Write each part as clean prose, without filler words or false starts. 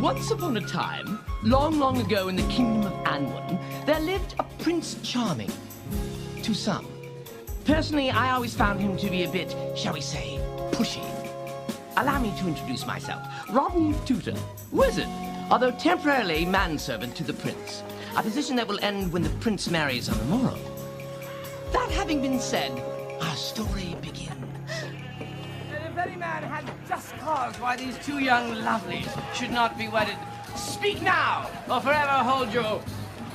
Once upon a time, long, long ago in the kingdom of Anwen, there lived a Prince Charming. To some. Personally, I always found him to be a bit, shall we say, pushy. Allow me to introduce myself. Rodney Tutor, wizard, although temporarily manservant to the prince. A position that will end when the prince marries on the morrow. That having been said, our story begins. And if any man had just cause why these two young lovelies should not be wedded, speak now, or forever hold your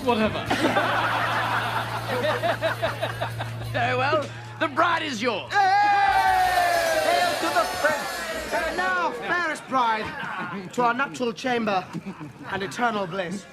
whatever. Very well, the bride is yours. Hail to the prince! Now, fairest bride, to our nuptial chamber and eternal bliss.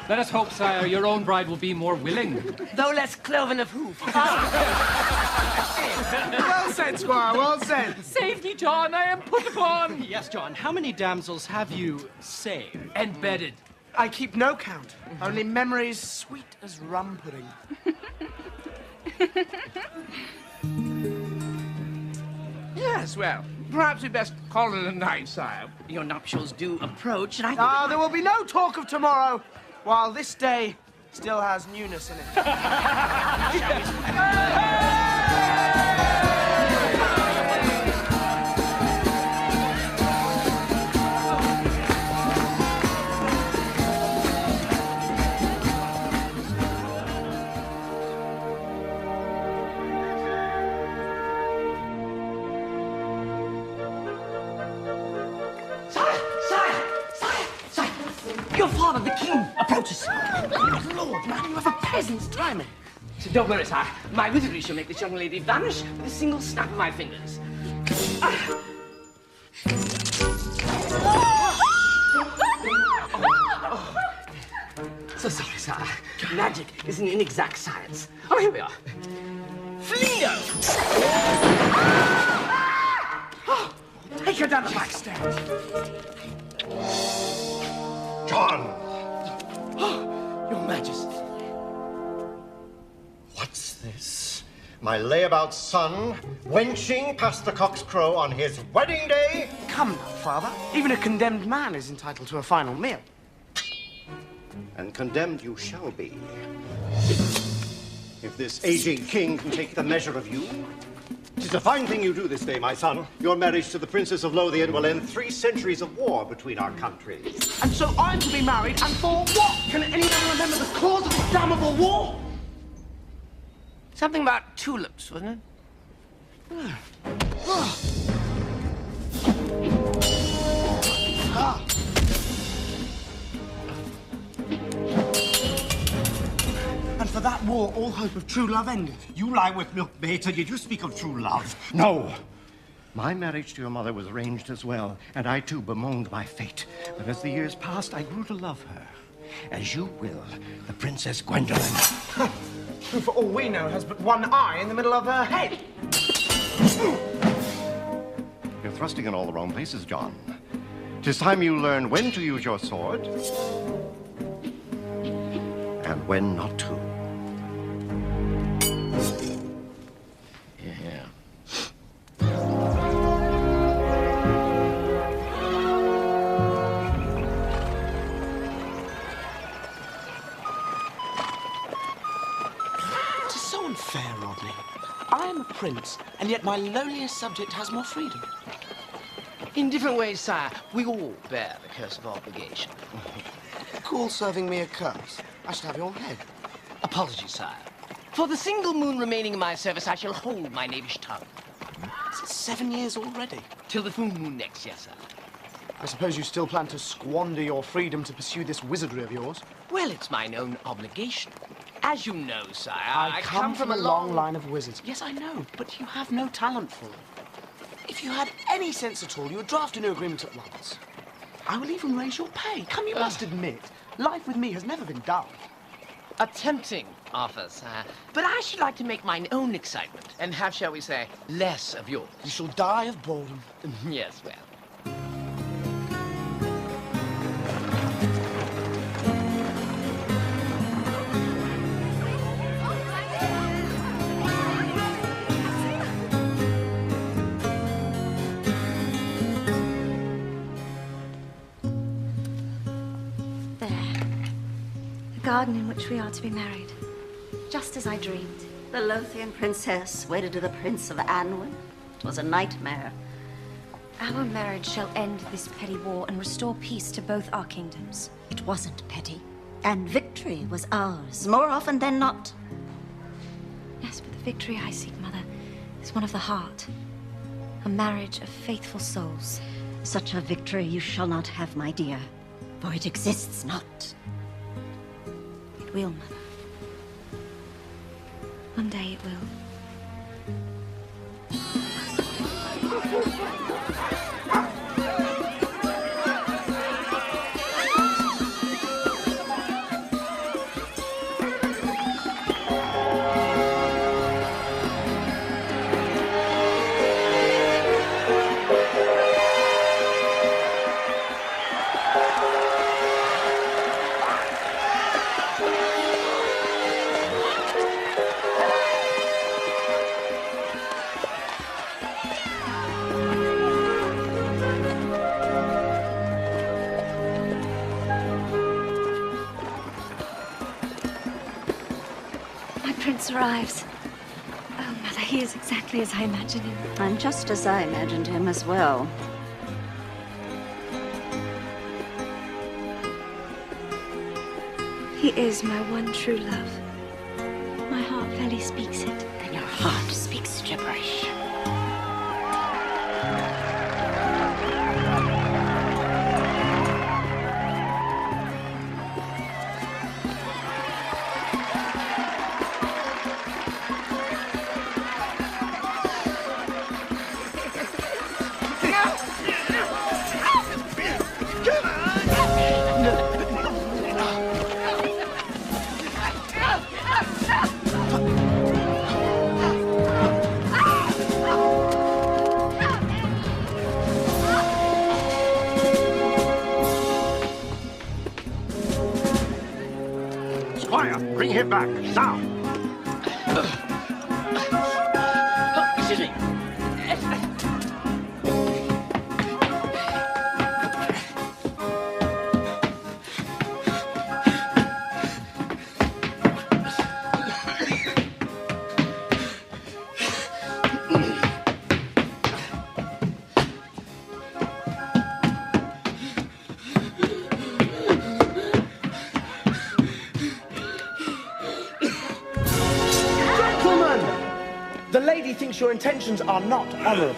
Let us hope, sire, your own bride will be more willing. Though less cloven of hoof. Well said, Squire, well said. Safety, John, I am put upon. Yes, John, how many damsels have you saved? And bedded. I keep no count, only memories sweet as rum pudding. Yes, well, perhaps we'd best call it a night, sire. Your nuptials do approach, and I think... Ah, there will be no talk of tomorrow, while this day still has newness in it. Your father, the king, approaches. Lord, man, you have a peasant's timing. So don't worry, sire. My wizardry shall make this young lady vanish with a single snap of my fingers. So sorry, sire. Magic is an inexact science. Oh, here we are. Flido! Oh, take her down the back stairs. John! Your Majesty. What's this? My layabout son wenching past the cock's crow on his wedding day? Come now, Father. Even a condemned man is entitled to a final meal. And condemned you shall be. If this aging king can take the measure of you. 'Tis a fine thing you do this day, my son. Your marriage to the Princess of Lothian will end 3 centuries of war between our countries. And so I'm to be married, and for what? Can anyone remember the cause of this damnable war? Something about tulips, wasn't it? And for that war, all hope of true love ended. You lie with milkmaids, and yet you speak of true love. No! My marriage to your mother was arranged as well, and I too bemoaned my fate. But as the years passed, I grew to love her. As you will, the Princess Gwendolen. Who, for all we know, has but one eye in the middle of her head. You're thrusting in all the wrong places, John. 'Tis time you learn when to use your sword and when not to. Yeah. It is so unfair, Rodney. I am a prince, and yet my lowliest subject has more freedom. In different ways, sire, we all bear the curse of obligation. Call serving me a curse. I should have your head. Apologies, sire. For the single moon remaining in my service, I shall hold my knavish tongue. Is it 7 years already? Till the full moon next year, sire. I suppose you still plan to squander your freedom to pursue this wizardry of yours? Well, it's mine own obligation. As you know, sire, I come from a long line of wizards. Yes, I know. But you have no talent for it. If you had any sense at all, you would draft a new agreement at once. I will even raise your pay. Come, you must admit, life with me has never been dull. A tempting offer, sire. But I should like to make mine own excitement and have, shall we say, less of yours. You shall die of boredom. Yes, well. Garden in which we are to be married, just as I dreamed. The Lothian princess wedded to the Prince of Anwen. It was a nightmare. Our marriage shall end this petty war and restore peace to both our kingdoms. It wasn't petty, and victory was ours, more often than not. Yes, but the victory I seek, Mother, is one of the heart. A marriage of faithful souls. Such a victory you shall not have, my dear, for it exists not. It will, Mother. One day it will. Arrives. Oh, Mother, he is exactly as I imagined him. And just as I imagined him as well. He is my one true love. My heart fairly speaks it. And your heart speaks gibberish. Bring him back, now! Excuse me. The lady thinks your intentions are not honorable.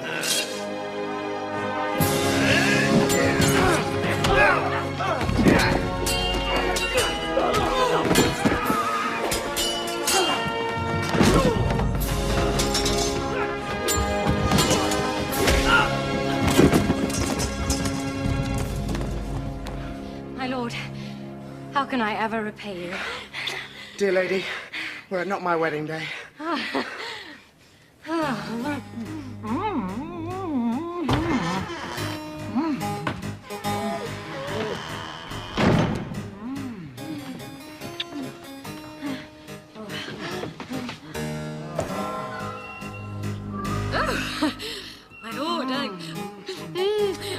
My lord, how can I ever repay you? Dear lady, were it not my wedding day.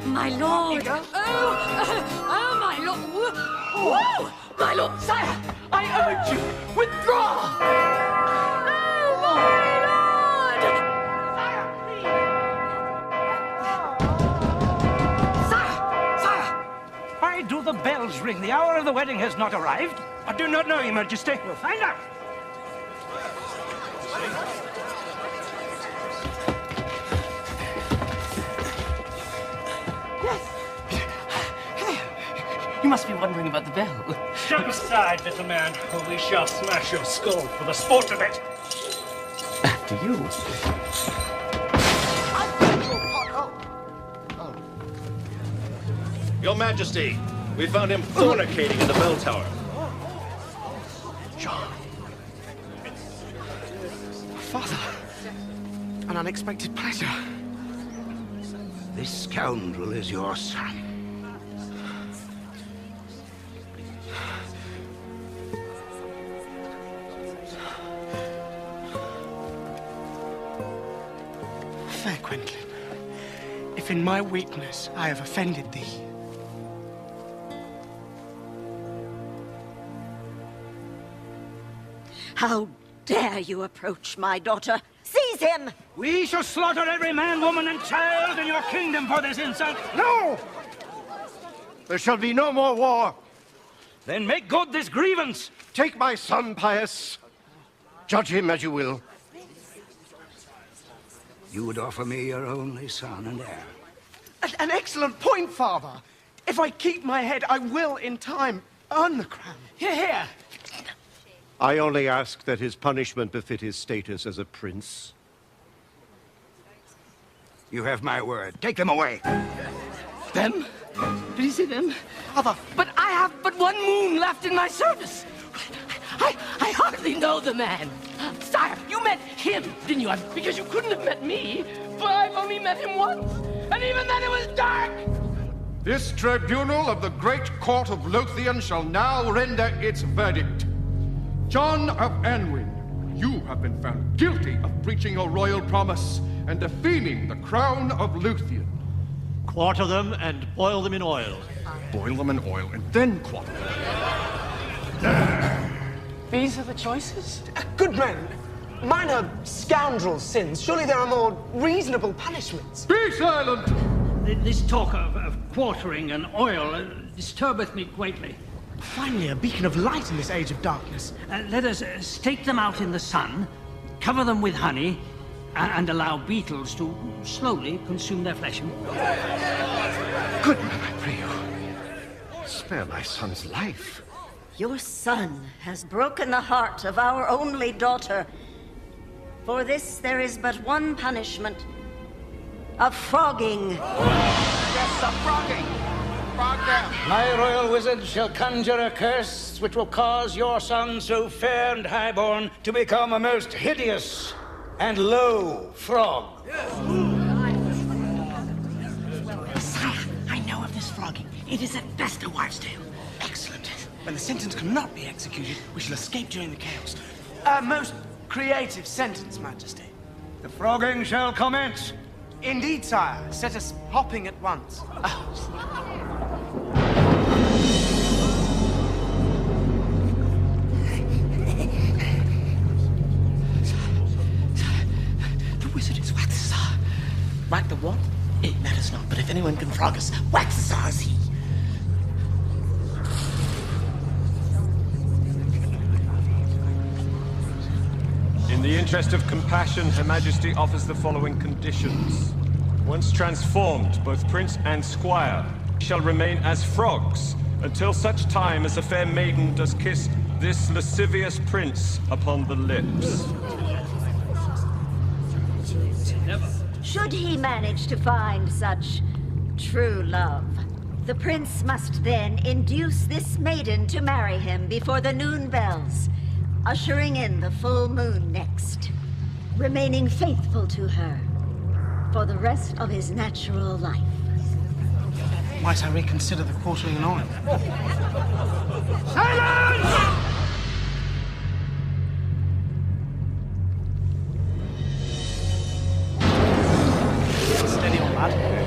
My lord, my lord. Oh, my lord. Whoa! My lord, sire! I urge you, withdraw! Why do the bells ring? The hour of the wedding has not arrived. I do not know, Your Majesty. We'll find out. You must be wondering about the bell. Step aside, little man, or we shall smash your skull for the sport of it. After you. I beg your pardon. Your Majesty, we found him fornicating in the bell tower. John. Father. An unexpected pleasure. This scoundrel is your son. Fair Gwendolyn, if in my weakness I have offended thee, How dare you approach my daughter? Seize him! We shall slaughter every man, woman, and child in your kingdom for this insult. No! There shall be no more war. Then make good this grievance. Take my son, Pius. Judge him as you will. You would offer me your only son and heir. An excellent point, Father. If I keep my head, I will, in time, earn the crown. Here, here. I only ask that his punishment befit his status as a prince. You have my word. Take them away. Them? Did you see them? Father. But I have but one moon left in my service. I hardly know the man. Sire, you met him, didn't you? Because you couldn't have met me. But I've only met him once. And even then it was dark. This tribunal of the great court of Lothian shall now render its verdict. John of Anwen, you have been found guilty of breaching your royal promise and defaming the crown of Lothian. Quarter them and boil them in oil. Boil them in oil and then quarter them. These are the choices? Good men, mine are scoundrel sins. Surely there are more reasonable punishments. Be silent! This talk of quartering and oil disturbeth me greatly. Finally, a beacon of light in this age of darkness. Let us stake them out in the sun, cover them with honey, and allow beetles to slowly consume their flesh. Good man, I pray you. Spare my son's life. Your son has broken the heart of our only daughter. For this there is but one punishment. A flogging. Yes, a flogging. My royal wizard shall conjure a curse which will cause your son, so fair and highborn, to become a most hideous and low frog. Sire, I know of this flogging. It is at best a wives' tale. Excellent. When the sentence cannot be executed, we shall escape during the chaos. A most creative sentence, Majesty. The flogging shall commence. Indeed, sire. Set us hopping at once. The wizard is Waxazar. Right, the what? It matters not, but if anyone can frog us, Waxazar is he. In the interest of compassion, Her Majesty offers the following conditions. Once transformed, both prince and squire shall remain as frogs until such time as the fair maiden does kiss this lascivious prince upon the lips. Should he manage to find such true love, the prince must then induce this maiden to marry him before the noon bells, ushering in the full moon next, remaining faithful to her for the rest of his natural life. Might I reconsider the quartering in oil? Silence! Steady on, lad.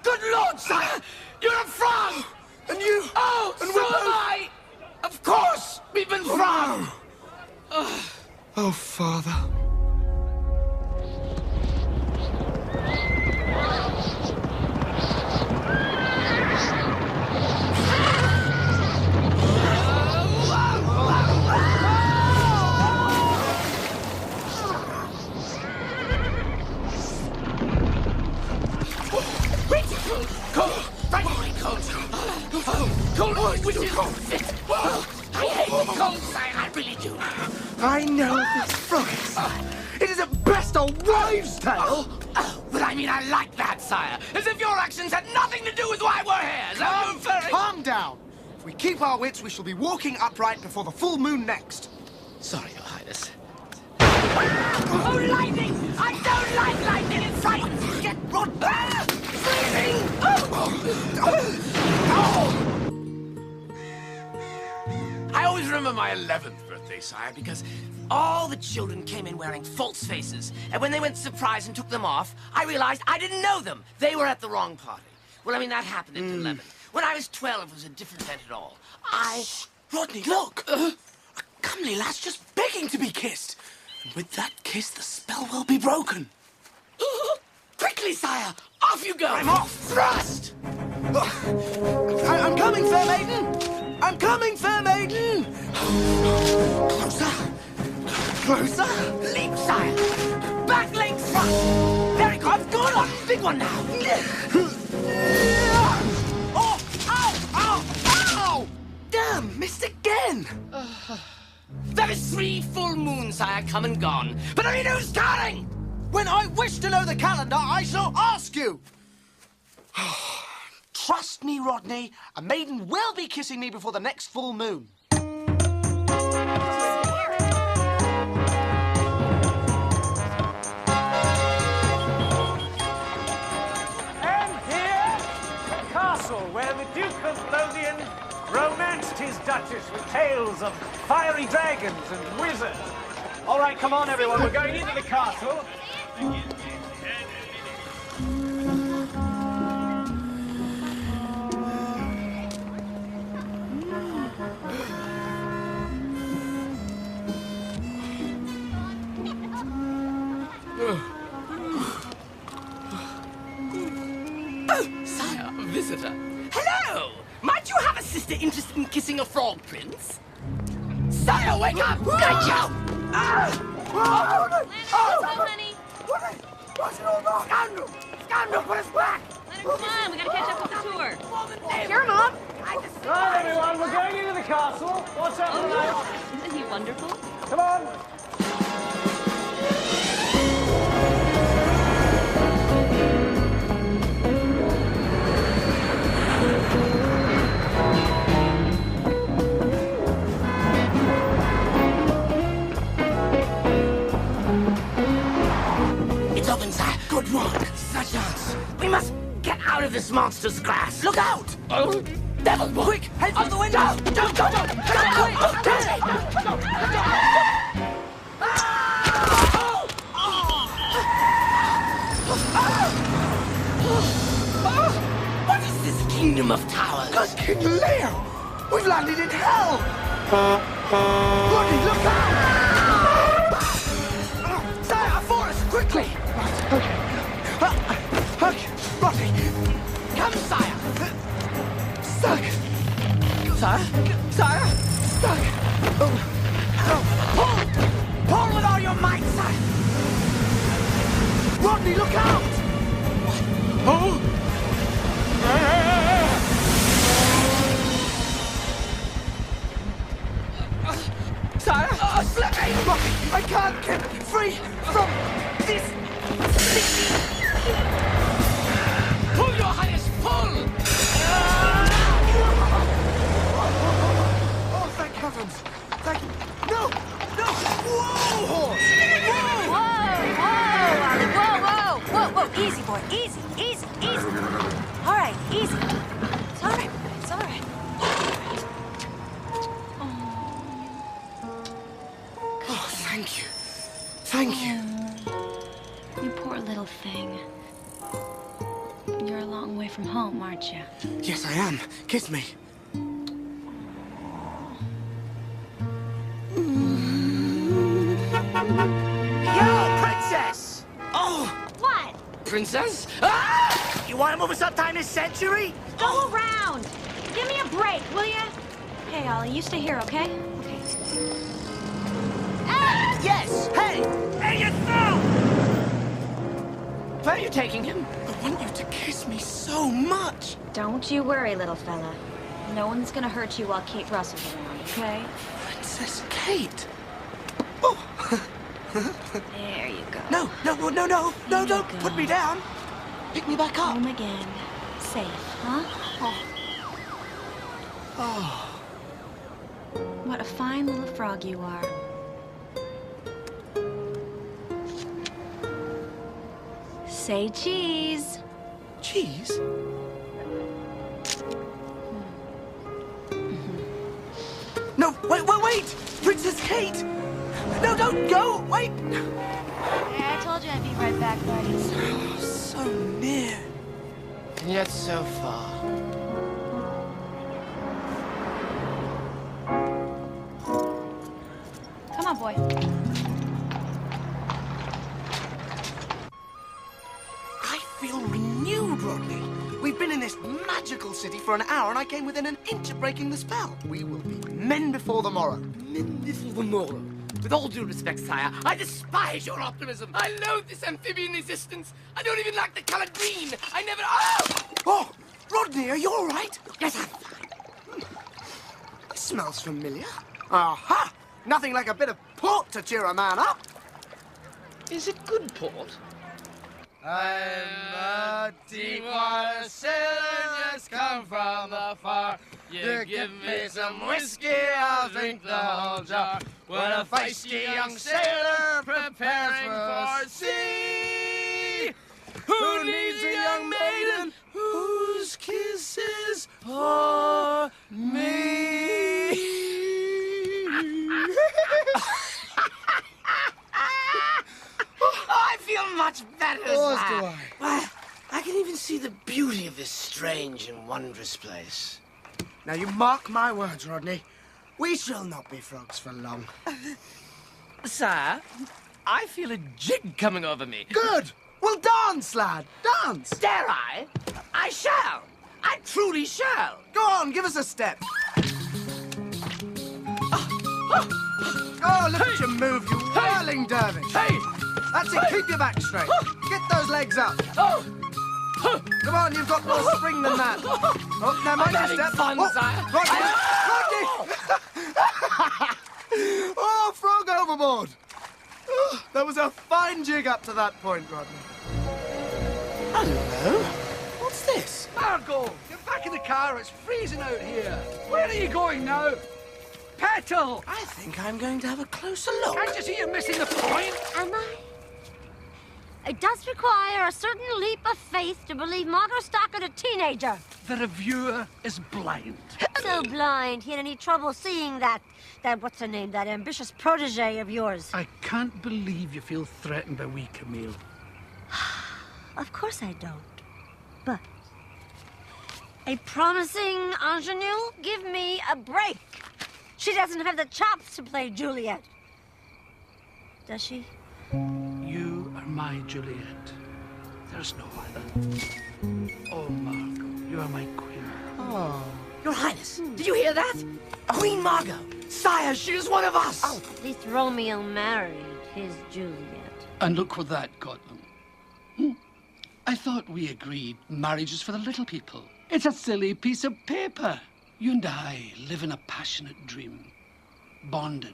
Good Lord, sire! You're a frog! And you! Oh, and so am I! Of course, we've been frogged! Oh, Father. which is fit. I hate the cold, sire, I really do. I know this frog, sire. It is at best a wives' tale. Well, I mean, I like that, sire. As if your actions had nothing to do with why we're here. Calm down. If we keep our wits, we shall be walking upright before the full moon next. Sorry, Your Highness. Oh, lightning! I don't like lightning! It frightens me! Get rod... Freezing! I always remember my 11th birthday, sire, because all the children came in wearing false faces, and when they went to surprise and took them off, I realized I didn't know them. They were at the wrong party. Well, I mean, that happened at 11. When I was 12, it was a different event at all. Rodney, look! A comely lass just begging to be kissed. And with that kiss, the spell will be broken. Quickly, sire! Off you go! I'm off! Thrust! I'm coming, fair maiden! I'm coming, fair maiden! Closer! Closer! Leap, sire! Back leg thrust! Very good! Good one! Big one now! Oh! Ow! Ow! Ow! Damn! Missed again! There is 3 full moons, sire, come and gone. But I mean, who's counting? When I wish to know the calendar, I shall ask you! Trust me, Rodney. A maiden will be kissing me before the next full moon. And here, the castle where the Duke of Lothian romanced his duchess with tales of fiery dragons and wizards. All right, come on, everyone. We're going into the castle. Sire, a visitor. Hello! Might you have a sister interested in kissing a frog prince? Sire, wake up! Gotcha! Honey. Scoundrel! Scoundrel, put us back! Come on, we gotta catch up with the tour. Sure, Mom. Right, everyone, we're going into the castle. What's up tonight? Isn't he wonderful? Come on. It's open, sire. Good work. This is our chance. We must get out of this monster's grasp. Look out! Oh, devil! Quick! Head out the window! Don't! What is this kingdom of towers? That's King Lear! We've landed in hell! Rodney, look out! Sire, for us, quickly! Okay. Rodney! Come, sire! Stuck! Sire? Sire? Stuck! Pull! Pull with all your might, sire! Rodney, look out! Oh! Sire? Let me! Rodney, I can't get free from this! Pull, Your Highness, pull! Oh, thank heavens! Thank... No! No! Whoa! Horse! Whoa. Easy, boy. Easy. All right, easy. It's all right. It's all right. Oh, thank you. Thank you. You poor little thing. You're a long way from home, aren't you? Yes, I am. Kiss me. Yo, princess! Oh! What? Princess? Ah! You want to move us sometime this century? Go around. Give me a break, will you? Hey, Ollie, you stay here, okay? Okay. Ah! Yes! Hey! Hey, you throw! Where are you taking him? I want you to kiss me so much. Don't you worry, little fella. No one's gonna hurt you while Kate Russell's around, okay? Princess Kate! There you go. No, don't put me down. Pick me back up. Home again. Safe, huh? Oh. What a fine little frog you are. Say cheese. Cheese? No, wait! Princess Kate! No, don't go! Wait! Yeah, I told you I'd be right back, buddy. Oh, so near. And yet so far. Come on, boy. I feel renewed, Rodney. We've been in this magical city for an hour, and I came within an inch of breaking the spell. We will be men before the morrow. Men before the morrow. With all due respect, sire, I despise your optimism. I loathe this amphibian existence. I don't even like the color green. I never... Oh! Rodney, are you all right? Yes, I'm fine. This smells familiar. Aha! Nothing like a bit of port to cheer a man up. Is it good port? I'm a deep-water sailor, just come from afar. You give me some whiskey, I'll drink the whole jar. When a feisty young sailor preparing for sea, who needs a young maiden whose kisses for me? I feel much better, sir. Do I. Well, I can even see the beauty of this strange and wondrous place. Now, you mark my words, Rodney. We shall not be frogs for long. Sir, I feel a jig coming over me. Good! Well, dance, lad, dance! Dare I? I shall. I truly shall. Go on, give us a step. Oh, look at you move, you whirling dervish. Hey! That's it, keep your back straight. Get those legs up. Come on, you've got more spring than that. Oh, now mind your step. Fun, Rodney! Oh, frog overboard. Oh, that was a fine jig up to that point, Rodney. Hello? What's this? Margot, get back in the car. It's freezing out here. Where are you going now? Petal! I think I'm going to have a closer look. Can't you see you're missing the point? Am I? It does require a certain leap of faith to believe Margot Stockard a teenager. The reviewer is blind. So blind, he had any trouble seeing that what's her name, that ambitious protege of yours. I can't believe you feel threatened by wee Camille. Of course I don't. But a promising ingenue? Give me a break. She doesn't have the chops to play Juliet. Does she? You are my Juliet. There's no other. Oh, Margot, you are my queen. Oh. Your Highness, did you hear that? Queen Margot. Sire, she is one of us. Oh, at least Romeo married his Juliet. And look what that got them. I thought we agreed marriage is for the little people. It's a silly piece of paper. You and I live in a passionate dream, bonded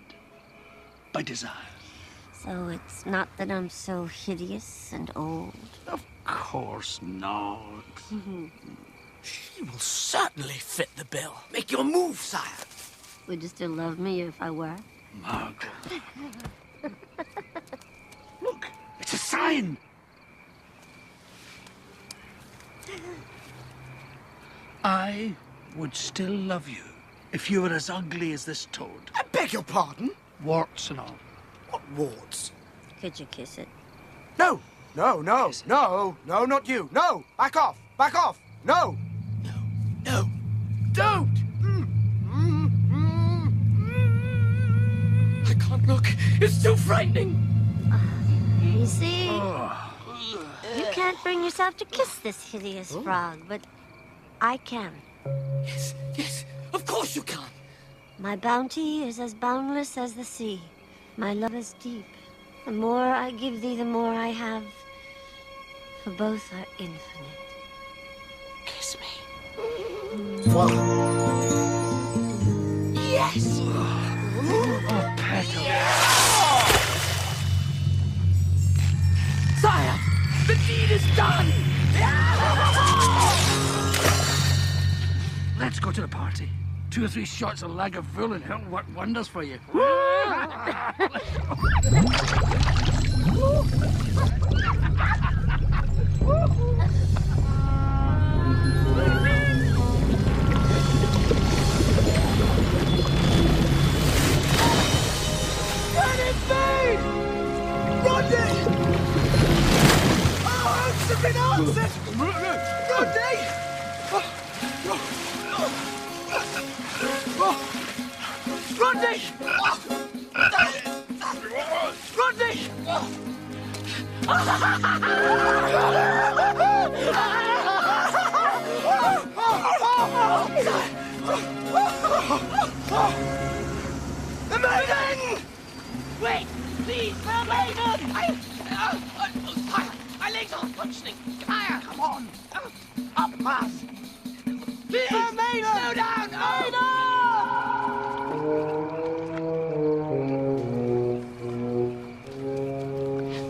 by desire. So it's not that I'm so hideous and old? Of course not. She will certainly fit the bill. Make your move, sire. Would you still love me if I were? Margot. Look, it's a sign. I would still love you if you were as ugly as this toad. I beg your pardon? Warts and all. What warts? Could you kiss it? No, no, no, no, no, not you. No, back off, no. No, don't! I can't look, it's too frightening. Easy. You can't bring yourself to kiss this hideous frog, but I can. Yes, of course you can. My bounty is as boundless as the sea. My love is deep. The more I give thee, the more I have. For both are infinite. Kiss me. What? Yes! Oh, Petal. Sire! The deed is done! Let's go to the party. 2 or 3 shots of Lagavulin will work wonders for you. The maiden! Wait, please, the maiden! My legs aren't functioning. Sire, come on. Up, pass. Please, the maiden! Slow down!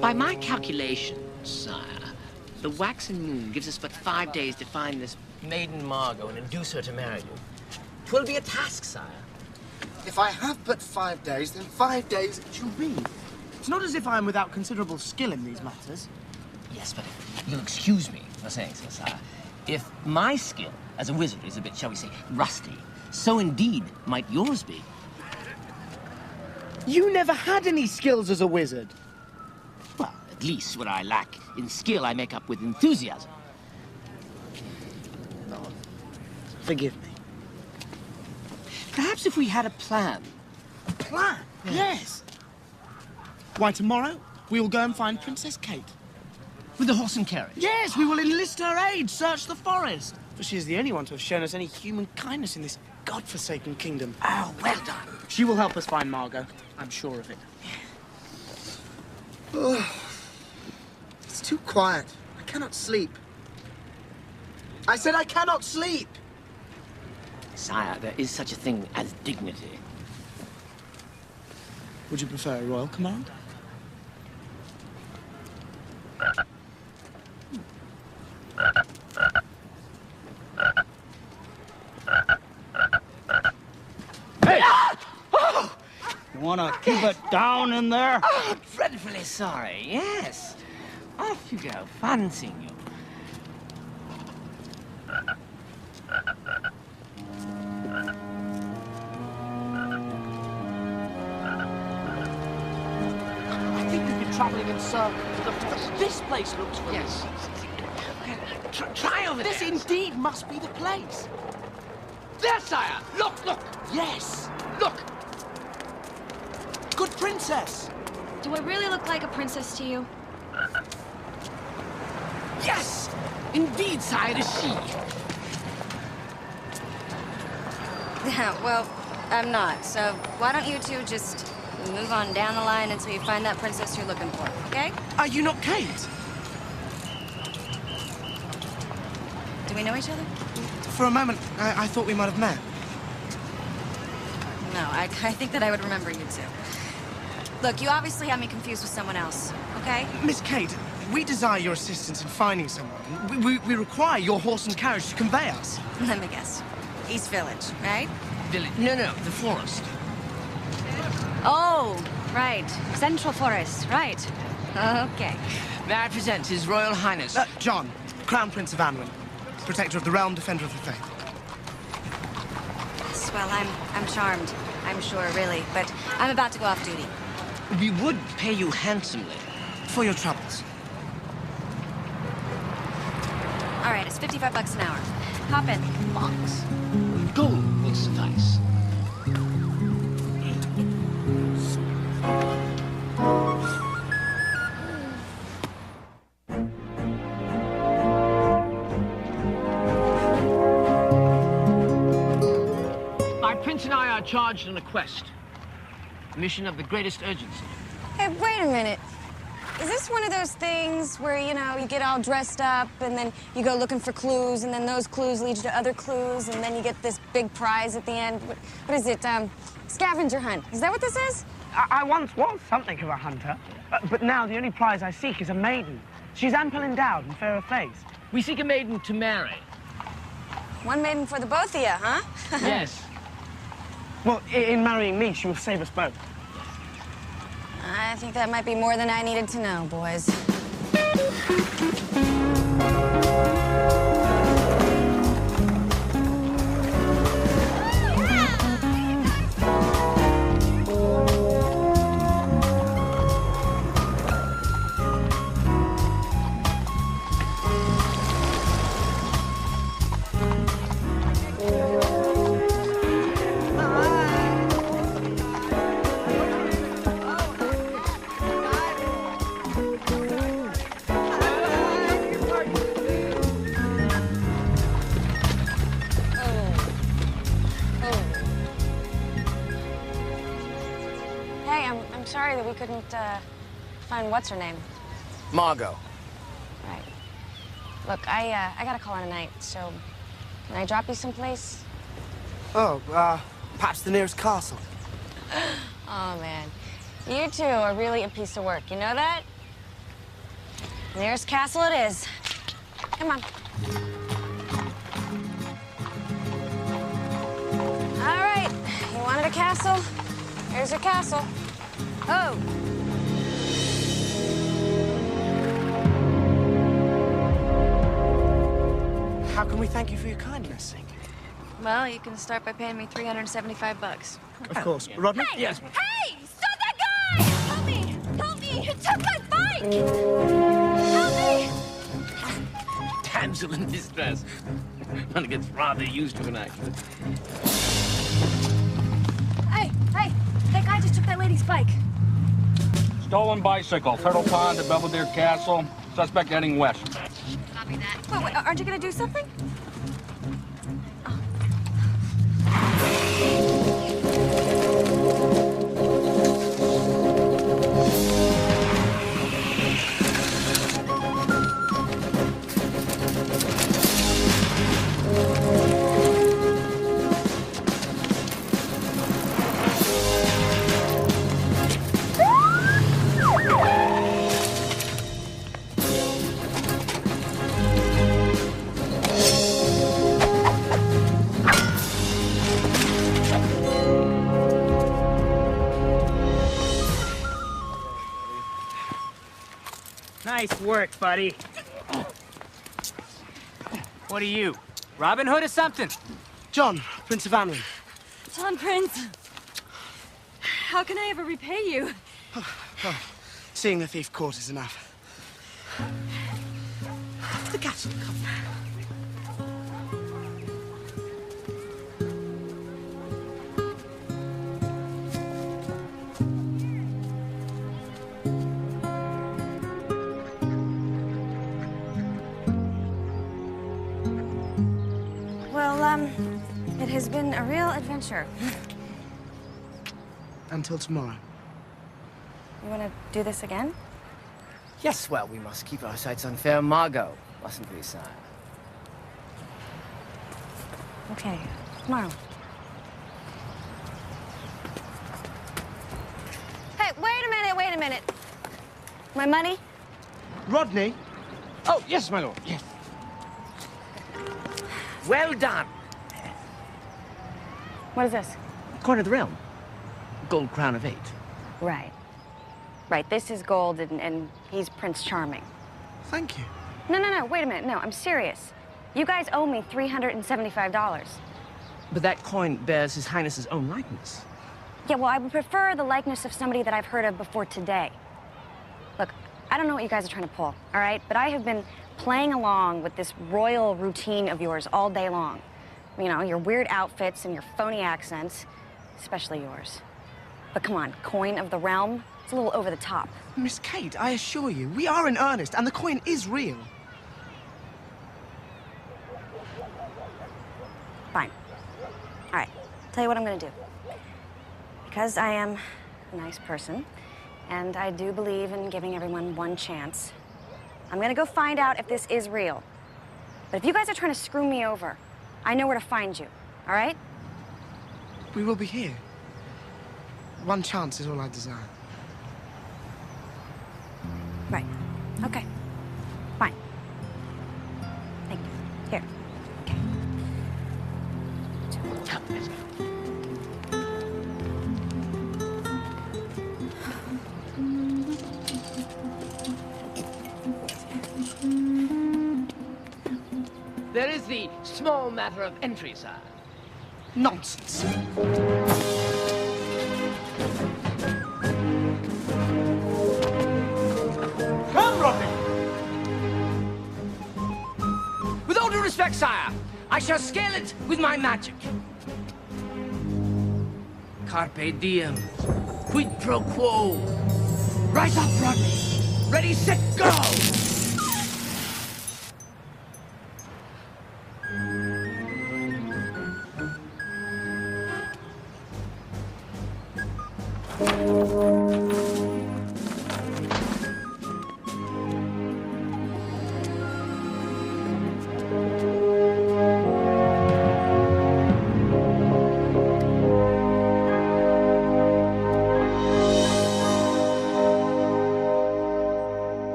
By my calculations, sire, the waxen moon gives us but 5 days to find this maiden Margot and induce her to marry you. 'Twill be a task, sire. If I have but 5 days, then 5 days it shall be. It's not as if I am without considerable skill in these matters. Yes, but you'll excuse me for saying so, sire. If my skill as a wizard is a bit, shall we say, rusty, so indeed might yours be. You never had any skills as a wizard. Well, at least what I lack in skill I make up with enthusiasm. No. Forgive me. Perhaps if we had a plan. A plan? Yes. Why, tomorrow we will go and find Princess Kate. With the horse and carriage? Yes, we will enlist her aid, search the forest. For she is the only one to have shown us any human kindness in this godforsaken kingdom. Oh, well done. She will help us find Margot. I'm sure of it. Oh, it's too quiet. I cannot sleep. I said I cannot sleep. Sire, there is such a thing as dignity. Would you prefer a royal command? Hey! You wanna keep it down in there? Oh, dreadfully sorry, yes. Off you go. Fancy you. I think we've been traveling in circles. This place looks familiar. Yes. Try over there. This indeed must be the place. There, sire. Look, look. Yes. Look. Good princess. Do I really look like a princess to you? Yes. Indeed, sire, it is she. Yeah, well, I'm not. So why don't you two just move on down the line until you find that princess you're looking for, okay? Are you not Kate? Do we know each other? For a moment, I thought we might have met. No, I think that I would remember you two. Look, you obviously have me confused with someone else, okay? Miss Kate, we desire your assistance in finding someone. We require your horse and carriage to convey us. Let me guess. East Village, right? Village? No, the forest. Oh, right. Central Forest, right. Okay. May I present His Royal Highness? John, Crown Prince of Anwin, Protector of the Realm, Defender of the Faith. Yes, well, I'm charmed. I'm sure, really. But I'm about to go off duty. We would pay you handsomely. For your troubles. All right, it's $55 an hour. Hop in. Bucks? Gold will suffice. My prince and I are charged on a quest. A mission of the greatest urgency. Hey, wait a minute. is this one of those things where, you know, you get all dressed up and then you go looking for clues and then those clues lead you to other clues and then you get this big prize at the end? What is it? Scavenger hunt. Is that what this is? I once was something of a hunter, but now the only prize I seek is a maiden. She's ample endowed and fair of face. We seek a maiden to marry. One maiden for the both of you, huh? Yes. Well, in marrying me, she will save us both. I think that might be more than I needed to know, boys. Sorry that we couldn't find what's her name. Margot. Right. Look, I gotta call in a night, so can I drop you someplace? Oh, perhaps the nearest castle. Oh man, you two are really a piece of work. You know that? Nearest castle it is. Come on. All right, you wanted a castle? Here's your castle. Oh. How can we thank you for your kindness? Well, you can start by paying me $375. Of course. Rodney? Hey! Yes. Hey! Stop that guy! Help me! Help me! He took my bike! Help me! Damsel in distress. One gets rather used to an accident. Hey! Hey! That guy just took that lady's bike. Stolen bicycle, Turtle Pond to Belvedere Castle. Suspect heading west. Copy that. Wait, aren't you gonna do something? Nice work, buddy. What are you, Robin Hood or something? John, Prince of Anwin. John Prince. How can I ever repay you? Well, seeing the thief caught is enough. To the castle, come. Well, it has been a real adventure. Until tomorrow. You want to do this again? Yes, well, we must keep our sights on fair Margot, mustn't we, sire? Okay, tomorrow. Hey, wait a minute. My money? Rodney? Oh, yes, my lord, yes. Well done. What is this? Coin of the realm. Gold crown of 8. Right. Right, this is gold and he's Prince Charming. Thank you. No, wait a minute. No, I'm serious. You guys owe me $375. But that coin bears His Highness's own likeness. Yeah, well, I would prefer the likeness of somebody that I've heard of before today. Look, I don't know what you guys are trying to pull, all right? But I have been playing along with this royal routine of yours all day long. You know, your weird outfits and your phony accents, especially yours. But come on, coin of the realm? It's a little over the top. Miss Kate, I assure you, we are in earnest, and the coin is real. Fine. All right, tell you what I'm gonna do. Because I am a nice person, And I do believe in giving everyone one chance. I'm gonna go find out if this is real. But if you guys are trying to screw me over, I know where to find you, all right? We will be here. One chance is all I desire. Right. Okay. Fine. Thank you. Here. Okay. There is the small matter of entry, sir. Nonsense. Come, Rodney! With all due respect, sire, I shall scale it with my magic. Carpe diem. Quid pro quo. Rise up, Rodney. Ready, set, go!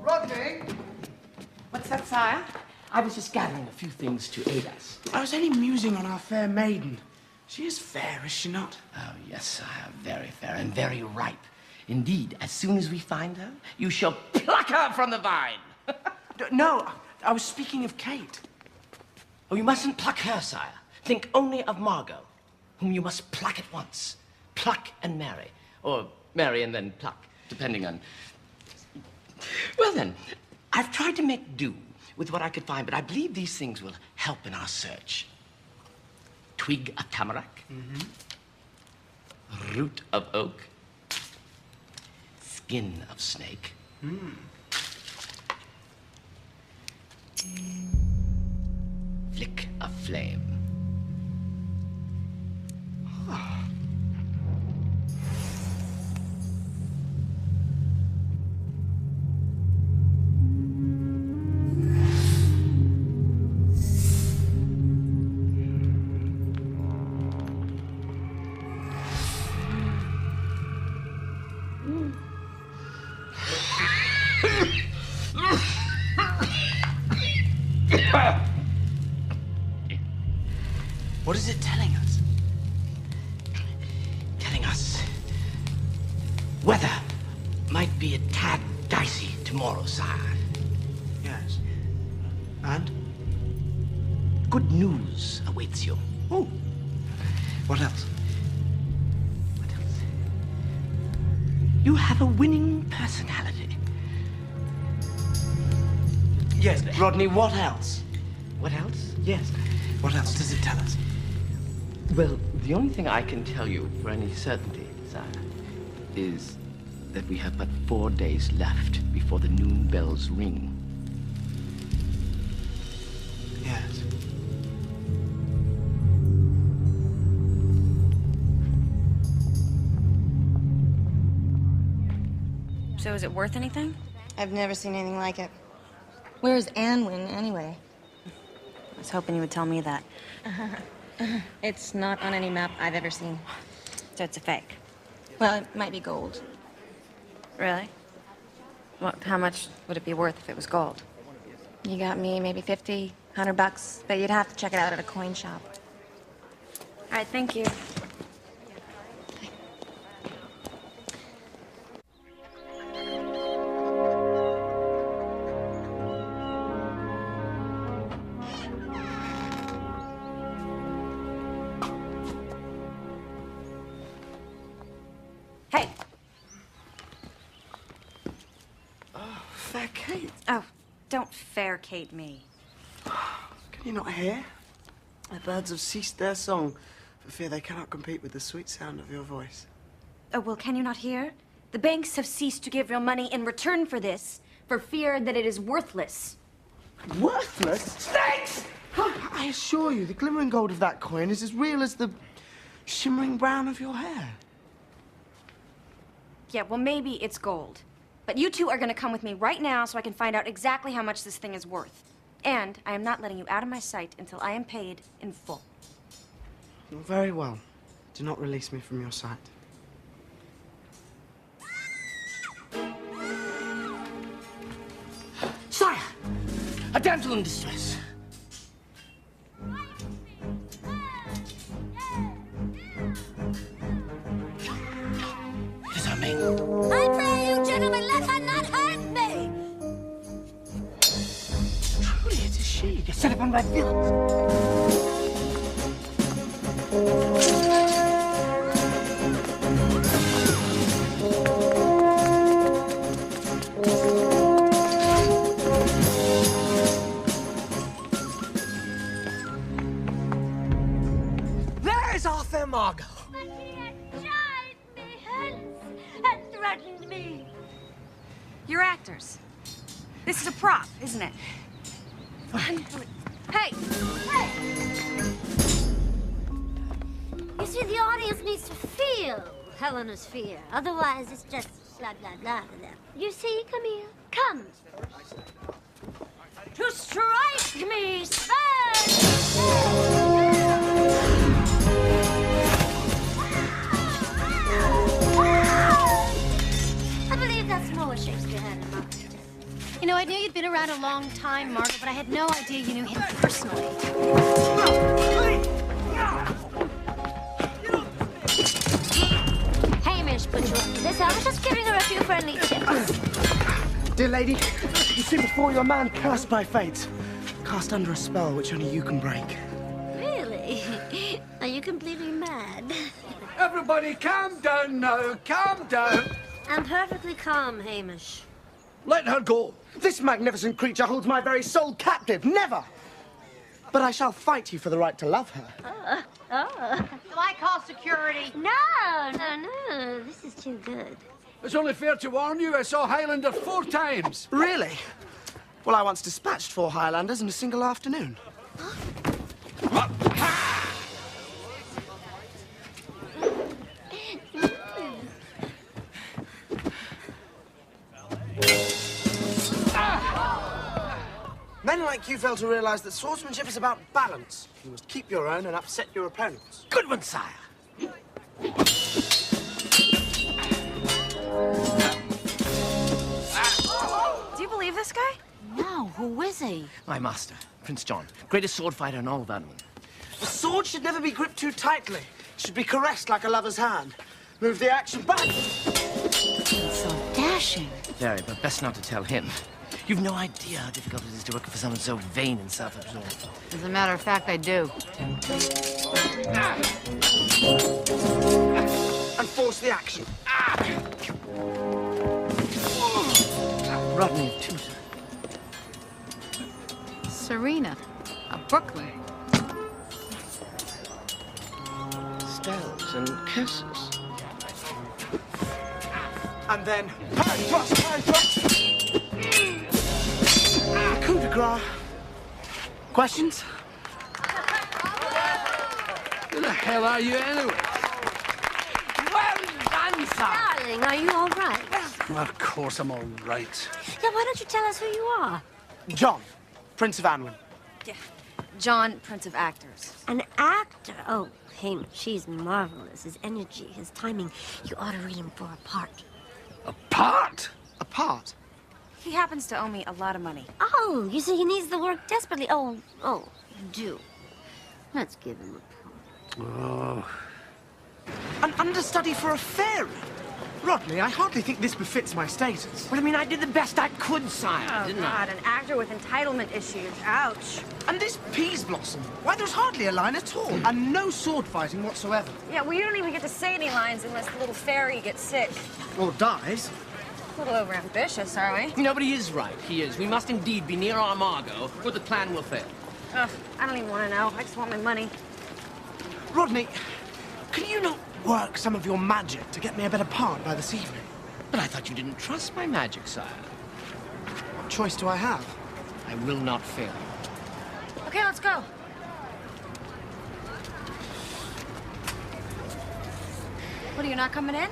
Rodney! What's that, sire? I was just gathering a few things to aid us. I was only musing on our fair maiden. She is fair, is she not? Oh, yes, sire. Very fair and very ripe. Indeed, as soon as we find her, you shall pluck her from the vine. No, I was speaking of Kate. Oh, you mustn't pluck her, sire. Think only of Margot, whom you must pluck at once. Pluck and marry. Or marry and then pluck, depending on... Well, then, I've tried to make do with what I could find, but I believe these things will help in our search. Twig of tamarack. Root of oak. Skin of snake. Flick of flame. What is it telling us? Telling us weather might be a tad dicey tomorrow, sire. Yes. And? Good news awaits you. Oh. What else? What else? You have a winning personality. Yes, Rodney, what else? What else? Yes. What else does it tell us? Well, the only thing I can tell you for any certainty, sire, is that we have but 4 days left before the noon bells ring. Yes. So is it worth anything? I've never seen anything like it. Where's Anwin, anyway? I was hoping you would tell me that. It's not on any map I've ever seen. So it's a fake? Well, it might be gold. Really? What, how much would it be worth if it was gold? You got me, maybe 50, $100, but you'd have to check it out at a coin shop. All right, thank you. Hey. Oh, fair Kate. Oh, don't fair Kate me. Can you not hear? The birds have ceased their song for fear they cannot compete with the sweet sound of your voice. Oh, well, can you not hear? The banks have ceased to give real money in return for this, for fear that it is worthless. Worthless? Snakes! I assure you, the glimmering gold of that coin is as real as the shimmering brown of your hair. Yeah, well, maybe it's gold. But you two are gonna come with me right now so I can find out exactly how much this thing is worth. And I am not letting you out of my sight until I am paid in full. Very well. Do not release me from your sight. Sire! A damsel in distress. It is her maid. I pray you, gentlemen, let her not hurt me! Truly, it is she. You set upon by villains. There is our fair Margot. But he had chided me hence and threatened me. You're actors. This is a prop, isn't it? Hey! You see, the audience needs to feel Helena's fear. Otherwise, it's just blah, blah, blah to them. You see, Camille? Come. To strike me, I believe that's more what Shakespeare had in mind. You know, I knew you'd been around a long time, Margot, but I had no idea you knew him personally. Hamish put you up to this. I was just giving her a few friendly tips. Dear lady, you see before you a man cursed by fate, cast under a spell which only you can break. Really? Are you completely mad? Everybody, calm down now. Calm down. I'm perfectly calm, Hamish. Let her go. This magnificent creature holds my very soul captive. Never! But I shall fight you for the right to love her. Do I call security? No. This is too good. It's only fair to warn you, I saw Highlander 4 times. Really? Well, I once dispatched 4 Highlanders in a single afternoon. Men like you fail to realize that swordsmanship is about balance. You must keep your own and upset your opponents. Good one, sire. Do you believe this guy? No, who is he? My master, Prince John, greatest sword fighter in all of Anwen. The sword should never be gripped too tightly. It should be caressed like a lover's hand. Move the action back. It's so dashing. Very, but best not to tell him. You've no idea how difficult it is to work for someone so vain and self-absorbed. As a matter of fact, I do. And force the action. Rodney of Tutor. Serena, of Brooklyn. Spells and curses. And then, hand thrust! Coup de grace. Questions? Who the hell are you anyway? Well done, sir. Darling, are you all right? Of course I'm all right. Yeah, why don't you tell us who you are? John, Prince of Anwen. Yeah. John, Prince of Actors. An actor? Oh, Hamish, he's marvelous. His energy, his timing. You ought to read him for a part. A part? A part? He happens to owe me a lot of money. Oh, you see, he needs the work desperately. Oh, do. Let's give him a part. Oh. An understudy for a fairy? Rodney, I hardly think this befits my status. Well, I mean, I did the best I could, sire, Oh, didn't God, I? an actor with entitlement issues. Ouch. And this Peas Blossom? Why, there's hardly a line at all. And no sword fighting whatsoever. Yeah, well, you don't even get to say any lines unless the little fairy gets sick. Or dies. A little overambitious, are we? No, but he is right. He is. We must indeed be near our Margot, or the plan will fail. Ugh, I don't even want to know. I just want my money. Rodney, can you not work some of your magic to get me a better part by this evening? But I thought you didn't trust my magic, sire. What choice do I have? I will not fail. Okay, let's go. What, are you not coming in?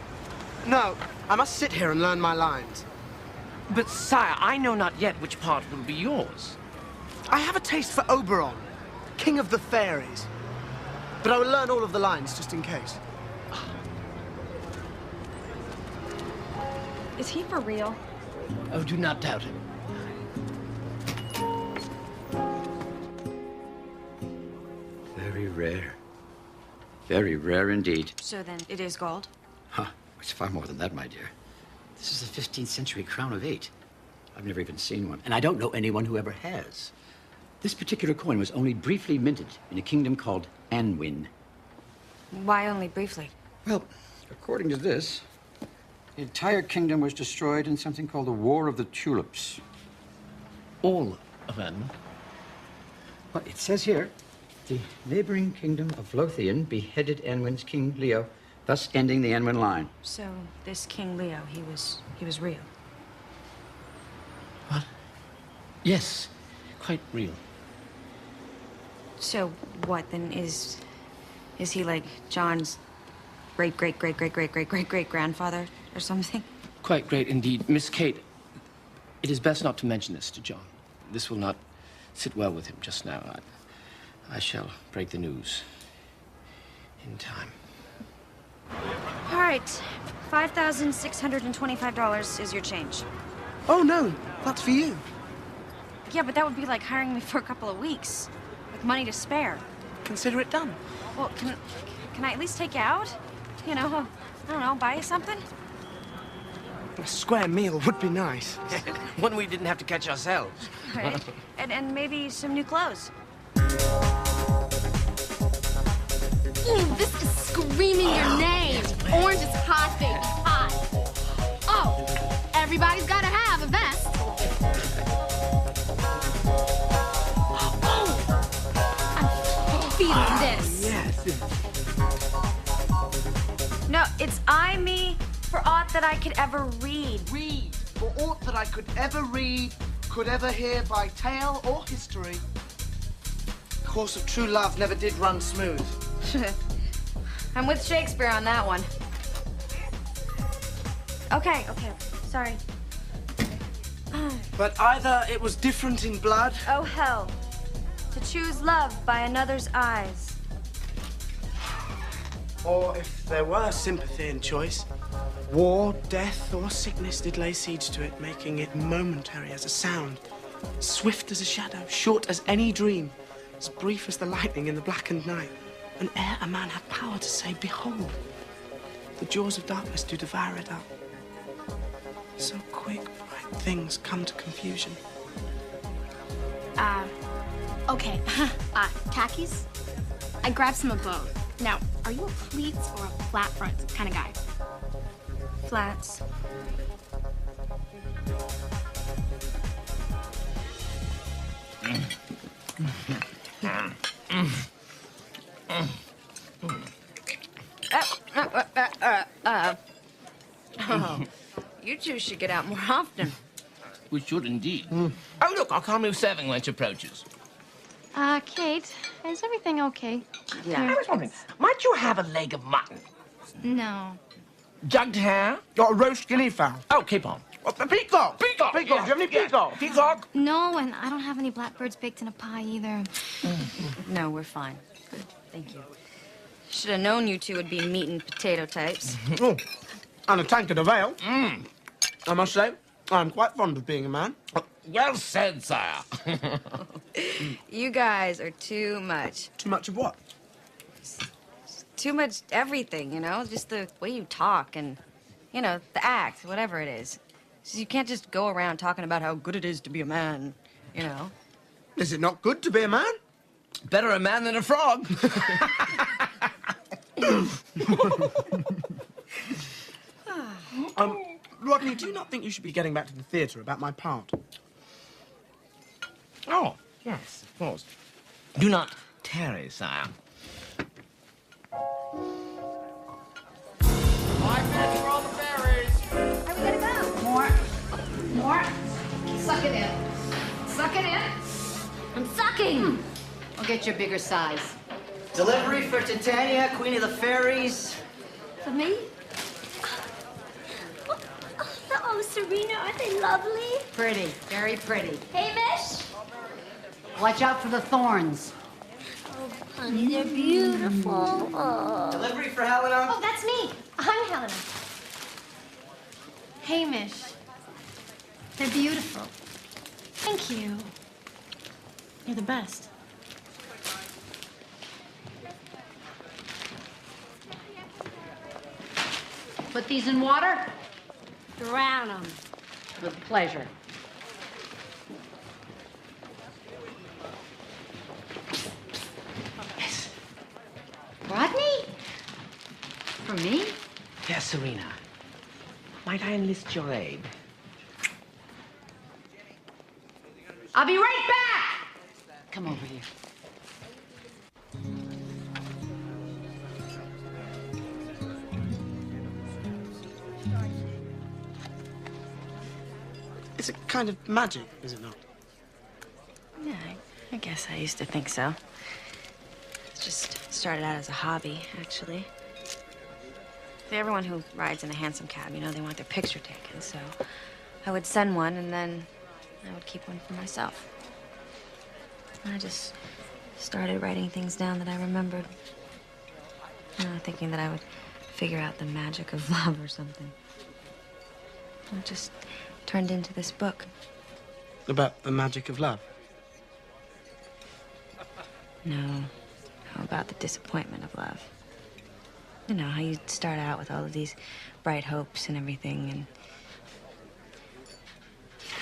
No, I must sit here and learn my lines. But, sire, I know not yet which part will be yours. I have a taste for Oberon, king of the fairies. But I will learn all of the lines just in case. Is he for real? Oh, do not doubt it. Very rare. Very rare indeed. So then, it is gold? Huh. It's far more than that, my dear. This is a 15th century crown of 8. I've never even seen one, and I don't know anyone who ever has. This particular coin was only briefly minted in a kingdom called Anwin. Why only briefly? Well, according to this, the entire kingdom was destroyed in something called the War of the Tulips. All of Anwin? Well, it says here, the neighboring kingdom of Lothian beheaded Anwin's King Leo, thus ending the Anwin line. So, this King Leo, he was real? What? Yes, quite real. So, what then is he like John's great-great-great-great-great-great-great-great-grandfather or something? Quite great indeed. Miss Kate, it is best not to mention this to John. This will not sit well with him just now. I shall break the news in time. All right, $5,625 is your change. Oh, no, that's for you. Yeah, but that would be like hiring me for a couple of weeks. With money to spare. Consider it done. Well, can I at least take you out? You know, I don't know, buy you something? A square meal would be nice. One we didn't have to catch ourselves. Right. and maybe some new clothes. This is screaming your name. Orange is hot, baby, hot. Oh, everybody's gotta have a vest. I'm feeling this. Yes. No, it's I, me, for aught that I could ever read. Read. For aught that I could ever read, could ever hear by tale or history. The course of true love never did run smooth. I'm with Shakespeare on that one. Okay, sorry. But either it was different in blood. Oh, hell. To choose love by another's eyes. Or if there were sympathy in choice, war, death, or sickness did lay siege to it, making it momentary as a sound, swift as a shadow, short as any dream, as brief as the lightning in the blackened night. And ere a man had power to say, behold, the jaws of darkness do devour it up. So quick, bright things come to confusion. Okay. Khakis? I grabbed some of both. Now, are you a pleats or a flat front kind of guy? Flats. Oh, you two should get out more often. We should indeed. Oh, look, our comely serving wench approaches. Kate, is everything okay? Yeah. I was wondering, might you have a leg of mutton? No. Jugged hare? Got a roast guinea fowl. Oh, keep on. Peacock! Peacock! Peacock! Do you have any peacock? Peacock? No, and I don't have any blackbirds baked in a pie either. No, we're fine. Good, thank you. Should have known you two would be meat and potato types. Oh, and a tankard of ale. I must say, I'm quite fond of being a man. Well said, sire. You guys are too much. Too much of what? Too much everything, you know? Just the way you talk and, you know, the act, whatever it is. So you can't just go around talking about how good it is to be a man, you know? Is it not good to be a man? Better a man than a frog. Rodney, do you not think you should be getting back to the theatre about my part? Oh, yes, of course. Do not tarry, sire. 5 minutes for all the fairies. Are we gonna go? More. Suck it in. Suck it in. I'm sucking. I'll get you a bigger size. Delivery for Titania, Queen of the Fairies. For me? Oh, Serena, aren't they lovely? Pretty, very pretty. Hamish? Watch out for the thorns. Oh, honey, they're beautiful. Oh. Delivery for Helena? Oh, that's me. I'm Helena. Hamish. They're beautiful. Thank you. You're the best. Put these in water? Drown them. With pleasure. Yes. Rodney? For me? Yes, Serena. Might I enlist your aid? I'll be right back! Come over here. It's a kind of magic, is it not? Yeah, I guess I used to think so. It just started out as a hobby, actually. See, everyone who rides in a hansom cab, you know, they want their picture taken, so I would send one, and then I would keep one for myself. And I just started writing things down that I remembered. You know, thinking that I would figure out the magic of love or something. And it just turned into this book. About the magic of love? No, about the disappointment of love. You know, how you start out with all of these bright hopes and everything, and...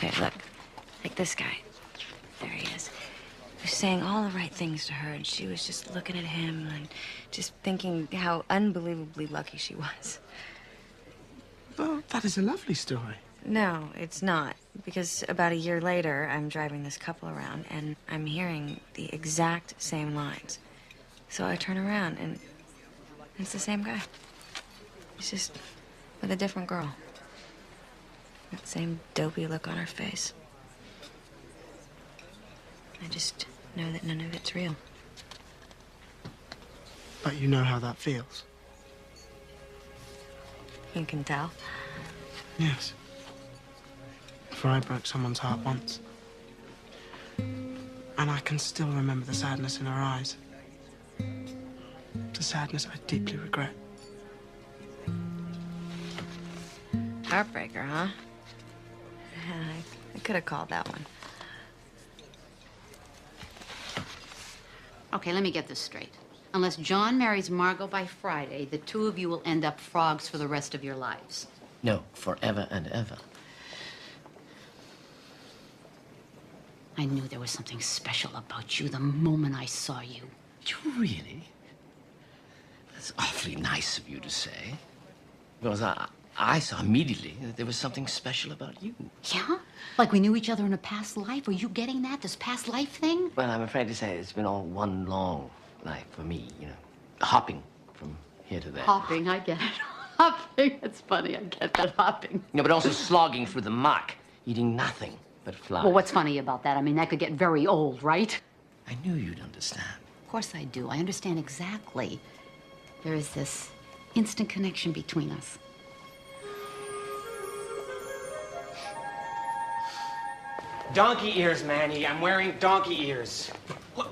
Here, look. Like this guy. There he is. He was saying all the right things to her, and she was just looking at him and just thinking how unbelievably lucky she was. Well, that is a lovely story. No, it's not. Because about a year later, I'm driving this couple around, and I'm hearing the exact same lines. So I turn around, and it's the same guy. He's just with a different girl. That same dopey look on her face. I just know that none of it's real. But you know how that feels. You can tell. Yes. For I broke someone's heart once. And I can still remember the sadness in her eyes. The sadness I deeply regret. Heartbreaker, huh? Yeah, I could have called that one. Okay, let me get this straight. Unless John marries Margot by Friday, the two of you will end up frogs for the rest of your lives. No, forever and ever. I knew there was something special about you the moment I saw you. You really? That's awfully nice of you to say. Because I saw immediately that there was something special about you. Yeah? Like we knew each other in a past life? Are you getting that, this past life thing? Well, I'm afraid to say it's been all one long life for me, you know. Hopping from here to there. Hopping, I get it. Hopping, it's funny, I get that, hopping. No, but also slogging through the muck, eating nothing but flies. Well, what's funny about that? I mean, that could get very old, right? I knew you'd understand. Of course I do. I understand exactly. There is this instant connection between us. Donkey ears, Manny. I'm wearing donkey ears.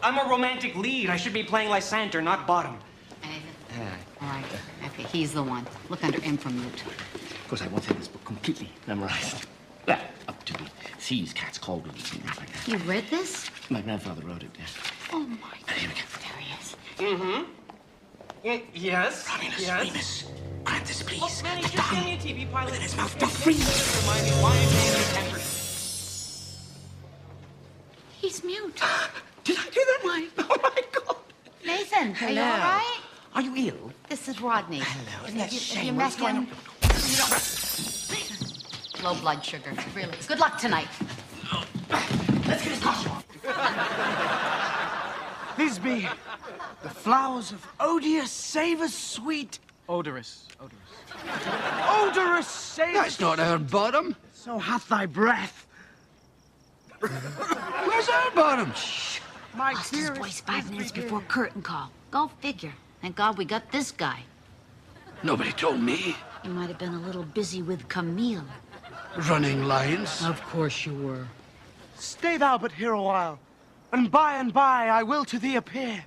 I'm a romantic lead. I should be playing Lysander, not bottom. All right. Okay, he's the one. Look under M for mute. Of course, I once had this book completely memorized. Well, up to the C's, cats, called and things like that. You read this? My grandfather wrote it, yeah. Oh, my God. Here we go. There he is. Mm-hmm. Yes? Romulus, yes? Remus, grant this, please. Look, Manny, just give me a TV pilot. With his mouth not free. Remind me why I'm being tempered. He's mute. Did I do that? Oh, my God. Nathan, are you Hello. all right? Are you ill? This is Rodney. Hello, isn't Have that you shame? met What's going him? Low blood sugar, really. Good luck tonight. Let's get his costume off. These be the flowers of odious savors sweet. Odorous. Odorous savors. That's not our bottom. So hath thy breath. Where's our bottom? Shh. My Lost his dearest voice 5 minutes Frisbee before curtain call. Go figure. Thank God we got this guy. Nobody told me. He might have been a little busy with Camille. running lines. Of course you were. Stay thou but here a while, and by I will to thee appear.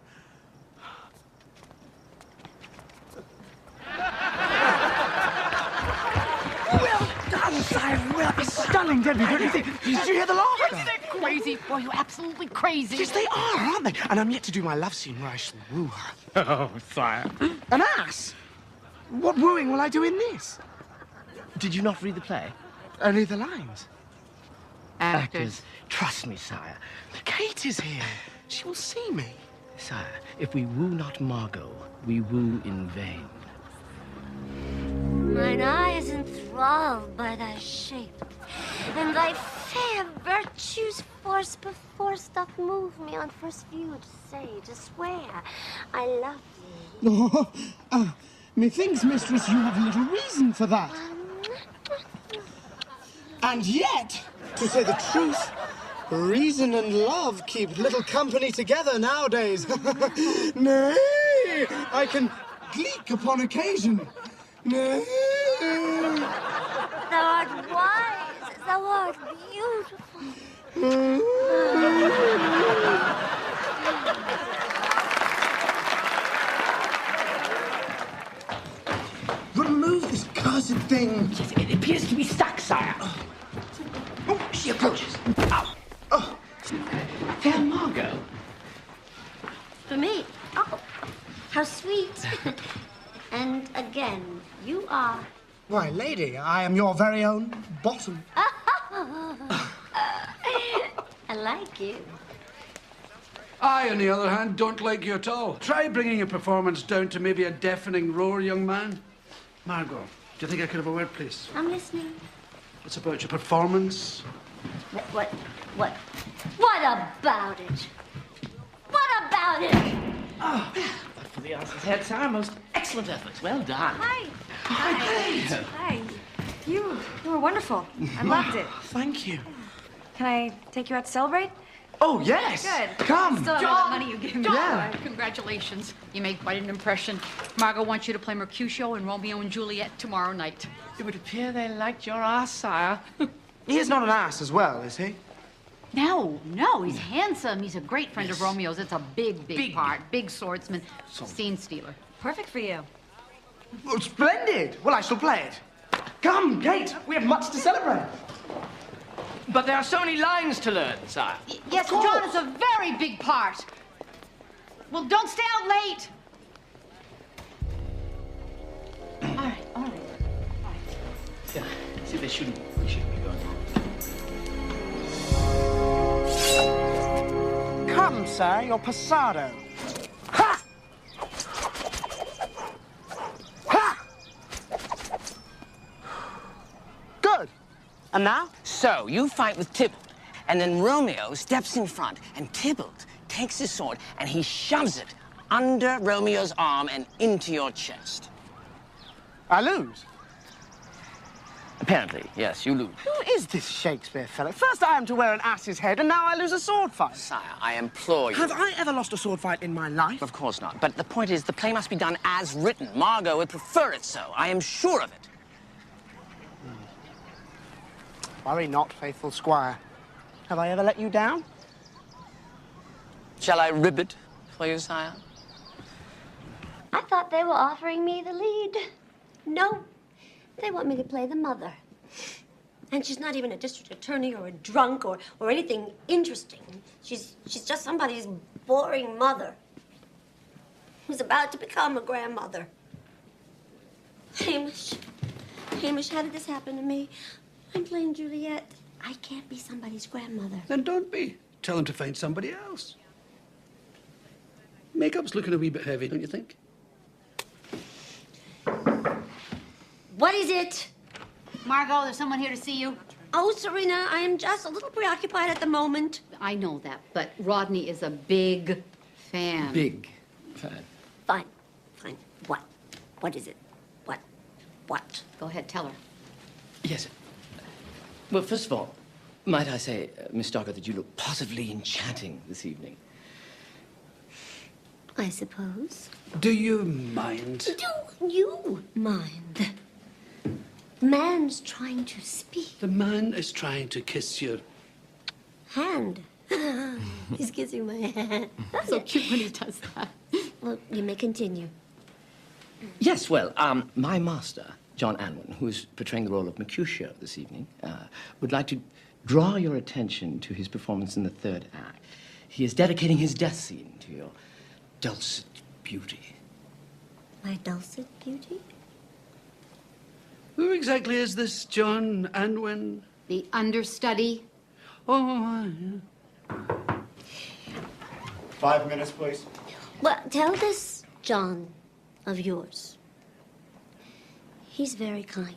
Well done, sire, well done. Stunning, Debbie, don't you think? Did you hear the laughter? They're crazy. Boy, you're absolutely crazy. Yes, they are, aren't they? And I'm yet to do my love scene where I shall woo her. Oh, sire. An ass? What wooing will I do in this? Did you not read the play? Only the lines. Actors. Trust me, sire. Kate is here. She will see me. Sire, if we woo not Margot, we woo in vain. Mine eye is enthralled by thy shape, and thy fair virtues force perforce doth move me on first view to say, to swear, I love thee. Oh, methinks, mistress, you have little reason for that. And yet, to say the truth, reason and love keep little company together nowadays. Nay, I can gleek upon occasion. Nay. Thou art wise, thou art beautiful. Remove this cursed thing. Yes, it appears to be stuck, sire. Oh, she approaches. Ow. Oh. Fair Margot. For me? Oh, how sweet. And again, you are... Why, lady, I am your very own bottom. I like you. I, on the other hand, don't like you at all. Try bringing your performance down to maybe a deafening roar, young man. Margot, do you think I could have a word, please? I'm listening. It's about your performance. What about it? What about it? Oh, but for the answer's head, sire, most excellent efforts. Well done. Hi. Hi. Hi. You were wonderful. I loved it. Thank you. Can I take you out to celebrate? Oh, yes. Good. Come. Still have all that money you gave me. Yeah. Congratulations. You made quite an impression. Margot wants you to play Mercutio in Romeo and Juliet tomorrow night. It would appear they liked your ass, sire. He is not an ass as well, is he? No, he's handsome. He's a great friend of Romeo's. It's a big part. Big swordsman, scene stealer. Perfect for you. Oh, splendid. Well, I shall play it. Come, Kate. We have much to celebrate. But there are so many lines to learn, sire. Yes, John, it's a very big part. Well, don't stay out late. All right. Yeah, see, we shouldn't be going on. Come, sir, your passado. Ha! Ha! Good. And now? So, you fight with Tybalt, and then Romeo steps in front, and Tybalt takes his sword, and he shoves it under Romeo's arm and into your chest. I lose. Apparently, yes, you lose. Who is this Shakespeare fellow? First I am to wear an ass's head, and now I lose a sword fight. Sire, I implore you. Have I ever lost a sword fight in my life? Of course not. But the point is, the play must be done as written. Margot would prefer it so. I am sure of it. Worry not, faithful squire. Have I ever let you down? Shall I rib it for you, sire? I thought they were offering me the lead. No, they want me to play the mother. And she's not even a district attorney or a drunk or anything interesting. She's just somebody's boring mother who's about to become a grandmother. Hamish, how did this happen to me? I'm playing Juliet. I can't be somebody's grandmother. Then don't be. Tell him to find somebody else. Makeup's looking a wee bit heavy, don't you think? What is it? Margot, there's someone here to see you. Oh, Serena, I am just a little preoccupied at the moment. I know that, but Rodney is a big fan. Big fan. Fine. What? What is it? What? Go ahead, tell her. Yes. Well, first of all, might I say, Miss Docker, that you look positively enchanting this evening. I suppose. Do you mind? Do you mind? man's trying to speak. The man is trying to kiss your Hand. He's kissing my hand. That's so cute when he does that. Well, you may continue. Yes, well, my master, John Anwin, who is portraying the role of Mercutio this evening, would like to draw your attention to his performance in the third act. He is dedicating his death scene to your dulcet beauty. My dulcet beauty? Who exactly is this John Anwin? The understudy. Oh, yeah. 5 minutes, please. Well, tell this John of yours. He's very kind.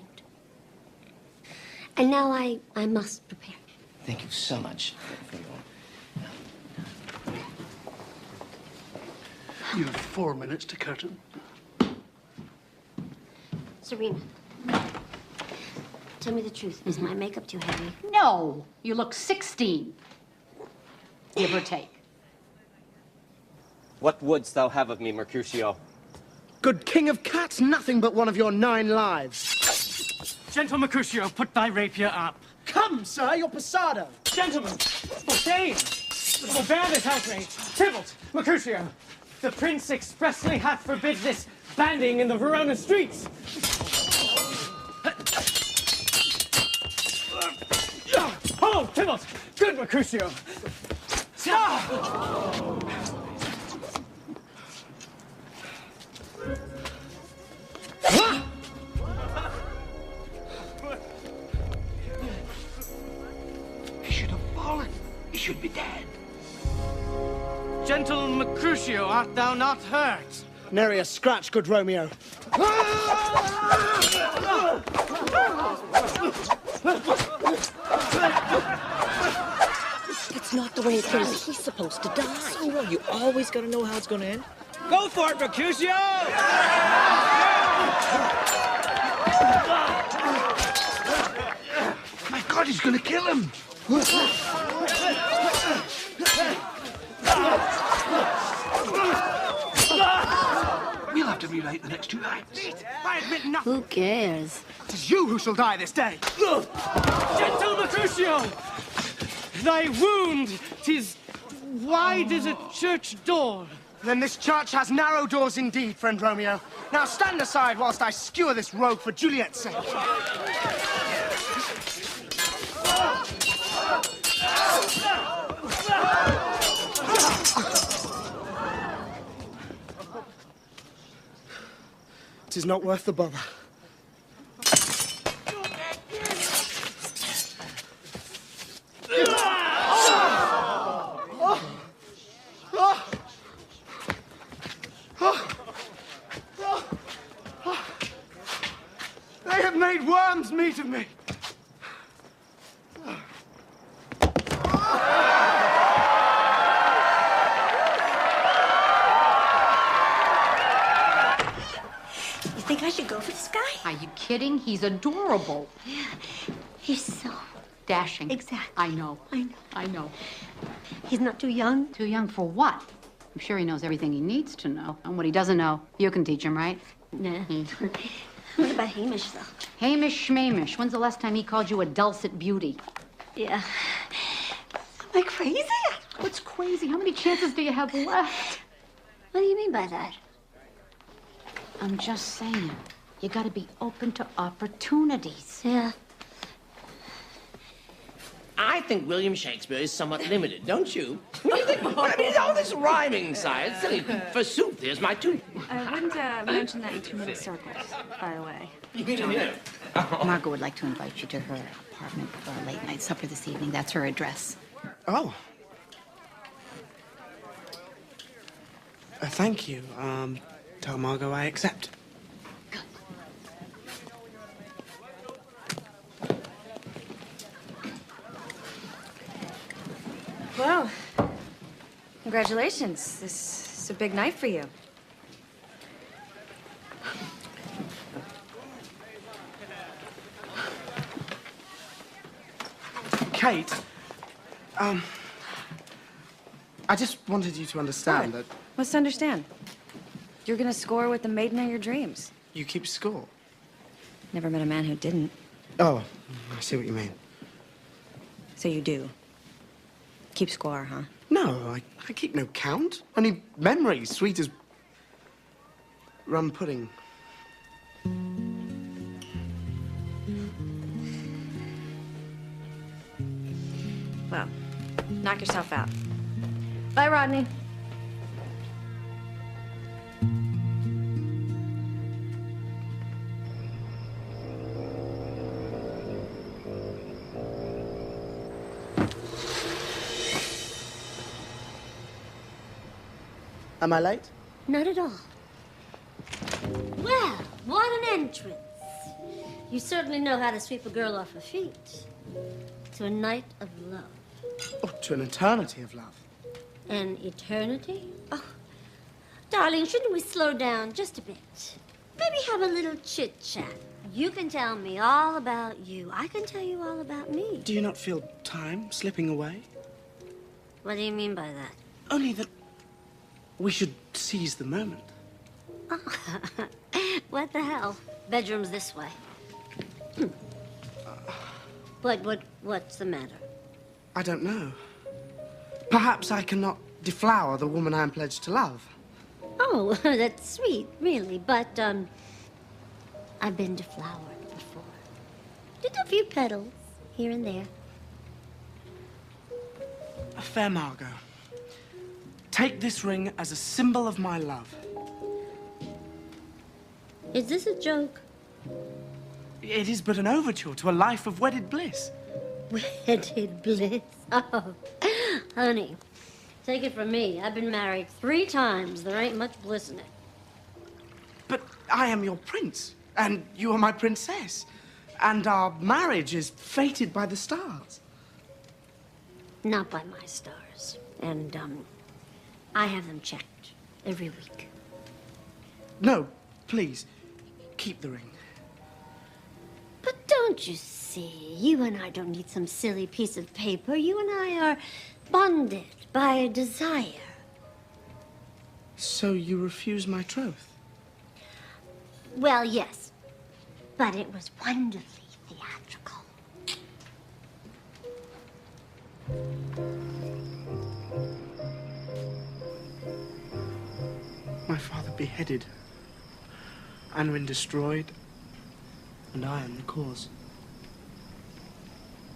And now I must prepare. Thank you so much for your... You have 4 minutes to curtain. Serena, tell me the truth. Is my makeup too heavy? No, you look 16. Give or take. What wouldst thou have of me, Mercutio? Good king of cats, nothing but one of your 9 lives. Gentle Mercutio, put thy rapier up. Come, sir, your passado. Gentlemen, for shame! Forbear this outrage. Tybalt, Mercutio, the prince expressly hath forbid this banding in the Verona streets. Hold, Tybalt! Good Mercutio! He should have fallen. He should be dead. Gentle Mercutio, art thou not hurt? Nary a scratch, good Romeo. That's not the way it goes. He's supposed to die. So, well, you always gotta know how it's gonna end. Go for it, Mercutio! My God, he's gonna kill him. We'll have to rewrite the next 2 acts. I admit nothing. Who cares? It is you who shall die this day. Gentle Mercutio! Thy wound, 'tis wide as a church door. Then this church has narrow doors indeed, friend Romeo. Now stand aside whilst I skewer this rogue for Juliet's sake. It is not worth the bother. They have made worms meat of me. You think I should go for this guy? Are you kidding? He's adorable. Yeah, he's so dashing. Exactly. I know. I know. I know. He's not too young. Too young for what? I'm sure he knows everything he needs to know. And what he doesn't know, you can teach him, right? Nah. What about Hamish, though? Hamish Schmamish. When's the last time he called you a dulcet beauty? Yeah. Am I crazy? What's crazy? How many chances do you have left? What do you mean by that? I'm just saying. You gotta be open to opportunities. Yeah. I think William Shakespeare is somewhat limited, don't you? I mean, all this rhyming science. Forsooth, here's my tooth. I wouldn't mention that in too many circles, by the way. Margot would like to invite you to her apartment for a late-night supper this evening. That's her address. Oh. Thank you. Tell Margot I accept. Well, congratulations. This is a big night for you. Kate, I just wanted you to understand that What's to understand? You're gonna score with the maiden of your dreams. you keep score. Never met a man who didn't. Oh, I see what you mean. So you do. Keep score, huh? No, I keep no count. Only memories, sweet as rum pudding. Well, knock yourself out. Bye, Rodney. Am I late? Not at all. Well, what an entrance. You certainly know how to sweep a girl off her feet. To a night of love. Oh, to an eternity of love. An eternity? Oh, darling, shouldn't we slow down just a bit? Maybe have a little chit-chat. You can tell me all about you. I can tell you all about me. Do you not feel time slipping away? What do you mean by that? Only that we should seize the moment. What the hell? Bedroom's this way. What's the matter? I don't know. Perhaps I cannot deflower the woman I am pledged to love. Oh, that's sweet, really. But, I've been deflowered before. Just a few petals, here and there. Fair Margot, take this ring as a symbol of my love. Is this a joke? It is but an overture to a life of wedded bliss. Wedded bliss? Oh, honey, take it from me. I've been married 3 times. There ain't much bliss in it. But I am your prince, and you are my princess. And our marriage is fated by the stars. Not by my stars. And, I have them checked every week. No, please, keep the ring. But don't you see, you and I don't need some silly piece of paper. You and I are bonded by a desire. So you refuse my troth? Well, yes. But it was wonderfully theatrical. My father beheaded, Anwin destroyed, and I am the cause.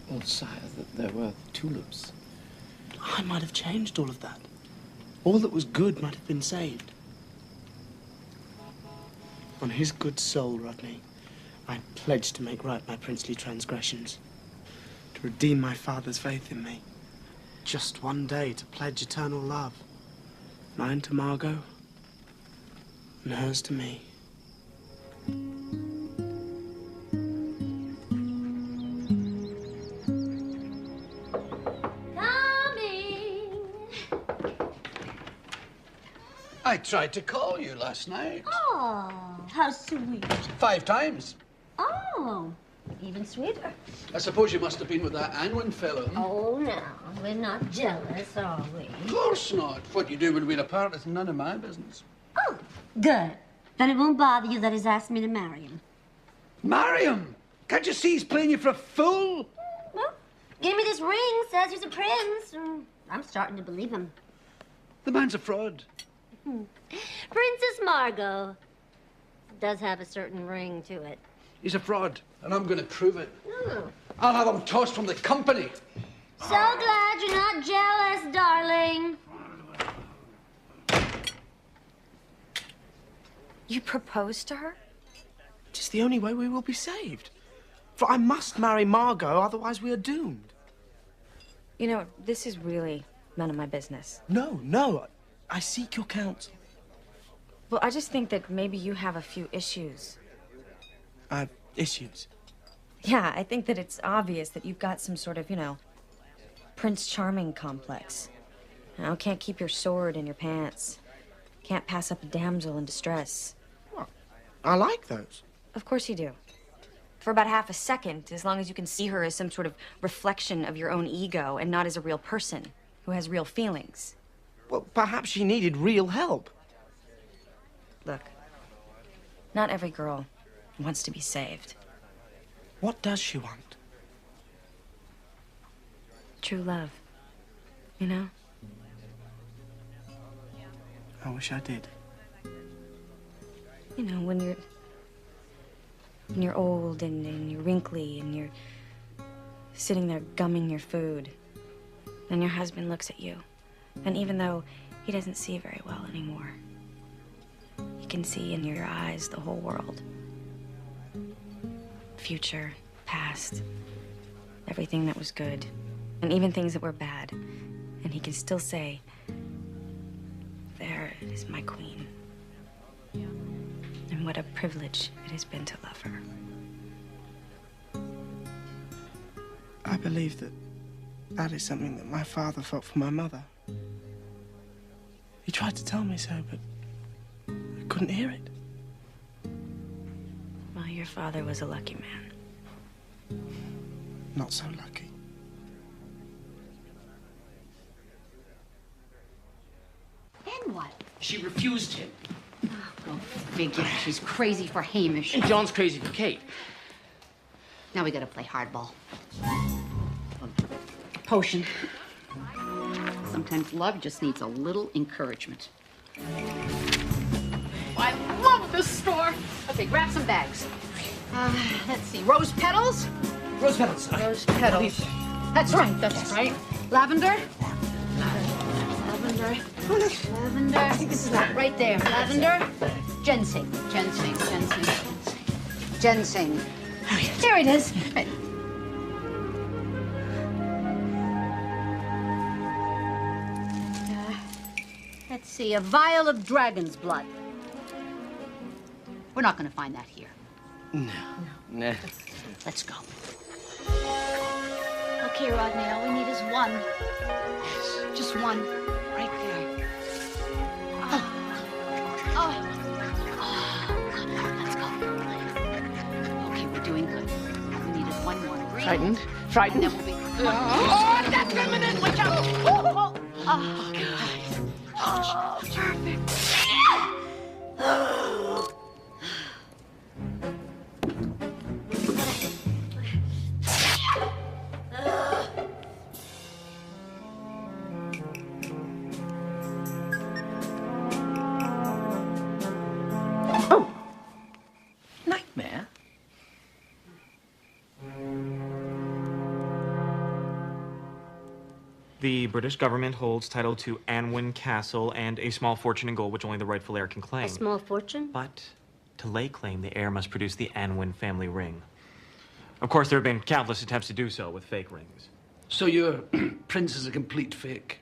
Well, sire, there were tulips. I might have changed all of that. All that was good might have been saved. On his good soul, Rodney, I pledged to make right my princely transgressions, to redeem my father's faith in me. Just one day to pledge eternal love. Mine to Margot, and hers to me. I tried to call you last night. Oh, how sweet. 5 times. Oh, even sweeter. I suppose you must have been with that Anwin fellow. Oh, no, we're not jealous, are we? Of course not. What you do when we're apart is none of my business. Oh, good. Then it won't bother you that he's asked me to marry him. Marry him? Can't you see he's playing you for a fool? Well, gave me this ring, says he's a prince. I'm starting to believe him. The man's a fraud. Princess Margot does have a certain ring to it. He's a fraud, and I'm going to prove it. Oh. I'll have him tossed from the company. So glad you're not jealous, darling. You proposed to her? It is the only way we will be saved. For I must marry Margot, otherwise we are doomed. You know, this is really none of my business. No, I seek your counsel. Well, I just think that maybe you have a few issues. Issues? Yeah, I think that it's obvious that you've got some sort of, Prince Charming complex. Can't keep your sword in your pants. Can't pass up a damsel in distress. Well, I like those. Of course you do. For about half a second, as long as you can see her as some sort of reflection of your own ego and not as a real person who has real feelings. Well, perhaps she needed real help. Look, not every girl wants to be saved. What does she want? True love. You know? I wish I did. You know, when you're old and you're wrinkly and you're sitting there gumming your food, and your husband looks at you, and even though he doesn't see very well anymore, he can see in your eyes the whole world. Future, past, everything that was good, and even things that were bad. And he can still say, "There is my queen." And what a privilege it has been to love her. I believe that is something that my father felt for my mother. He tried to tell me so, but I couldn't hear it. Well, your father was a lucky man. Not so lucky. And what? She refused him. Go figure. She's crazy for Hamish. And John's crazy for Kate. Now we gotta play hardball. Potion. Sometimes love just needs a little encouragement. I love this store. Okay, grab some bags. Let's see. Rose petals? Rose petals. Rose petals. That's right, that's right. Lavender? Lavender. Lavender. I think this is right there. Lavender. Ginseng. Ginseng. Ginseng. Ginseng. There it is. Right. Let's see. A vial of dragon's blood. We're not going to find that here. No. No. Let's go. Okay, Rodney, all we need is one. Yes, just one. Right there. Oh. Let's go. Okay, we're doing good. We needed one more. Green. Frightened? Frightened? And then we'll be... Oh, that's feminine! Watch out! Oh, God. Oh, perfect. Nightmare? The British government holds title to Anwen Castle and a small fortune in gold which only the rightful heir can claim. A small fortune? But to lay claim, the heir must produce the Anwen family ring. Of course, there have been countless attempts to do so with fake rings. So your prince is a complete fake.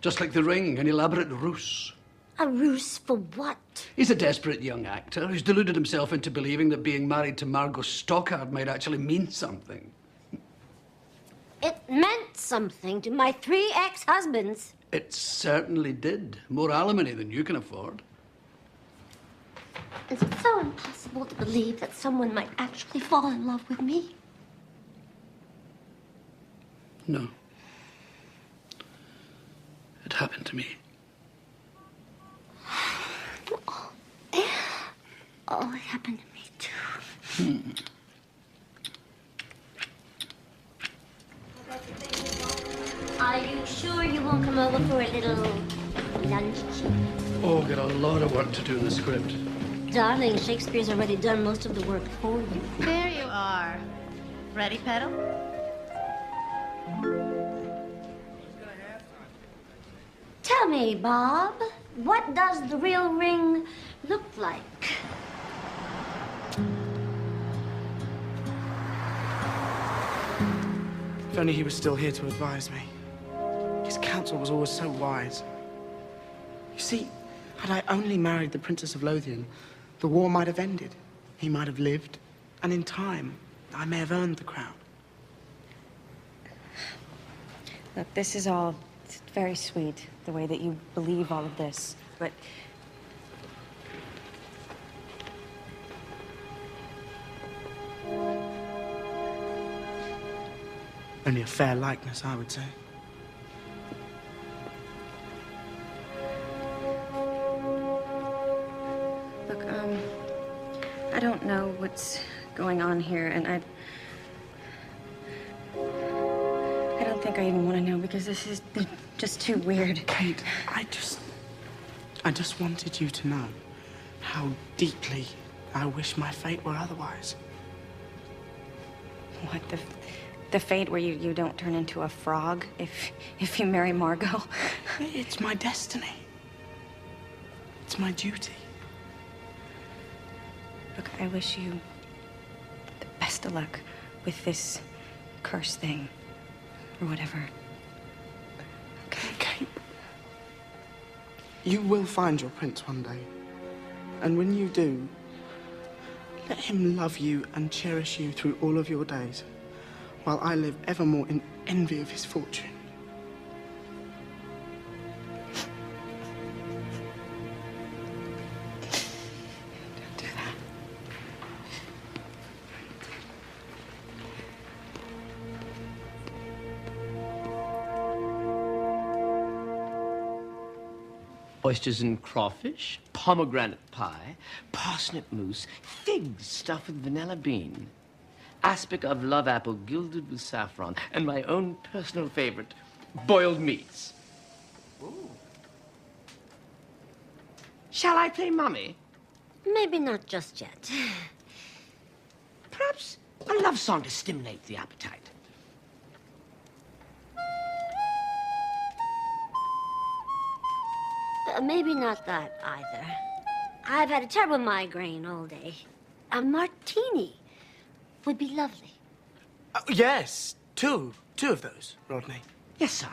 Just like the ring, an elaborate ruse. A ruse for what? He's a desperate young actor who's deluded himself into believing that being married to Margot Stockard might actually mean something. It meant something to my 3 ex-husbands. It certainly did. More alimony than you can afford. Is it so impossible to believe that someone might actually fall in love with me? No. It happened to me. Oh, it happened to me, too. Are you sure you won't come over for a little lunch? Oh, got a lot of work to do in the script. Darling, Shakespeare's already done most of the work for you. There you are. Ready, Petal? Tell me, Bob, what does the real ring look like? If only he was still here to advise me. His counsel was always so wise. You see, had I only married the Princess of Lothian, the war might have ended. He might have lived, and in time, I may have earned the crown. Look, this is all it's very sweet, the way that you believe all of this, but... Only a fair likeness, I would say. Look, I don't know what's going on here, and I don't think I even want to know because this is just too weird. Kate, I just wanted you to know how deeply I wish my fate were otherwise. What, the fate where you don't turn into a frog if you marry Margot? It's my destiny. It's my duty. Look, I wish you the best of luck with this curse thing, or whatever. Okay, Kate. You will find your prince one day. And when you do, let him love you and cherish you through all of your days, while I live evermore in envy of his fortune. Don't do that. Oysters and crawfish, pomegranate pie, parsnip mousse, figs stuffed with vanilla bean, aspic of love apple gilded with saffron, and my own personal favorite, boiled meats. Ooh. Shall I play mummy? Maybe not just yet. Perhaps a love song to stimulate the appetite. Maybe not that either. I've had a terrible migraine all day. A martini would be lovely. Yes, two of those, Rodney. Yes, sire.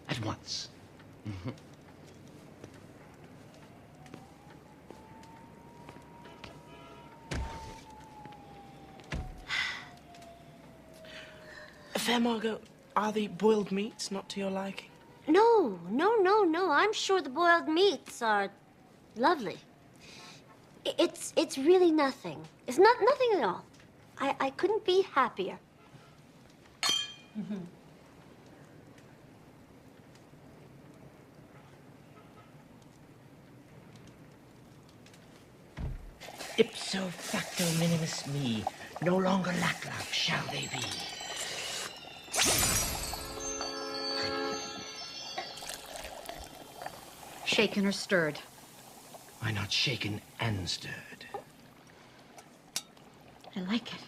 At once. Mm-hmm. Fair Margot, are the boiled meats not to your liking? No. I'm sure the boiled meats are lovely. It's really nothing. It's nothing at all. I couldn't be happier. Mm-hmm. Ipso facto minimus me, no longer lack shall they be. Shaken or stirred? Why not shaken and stirred? I like it.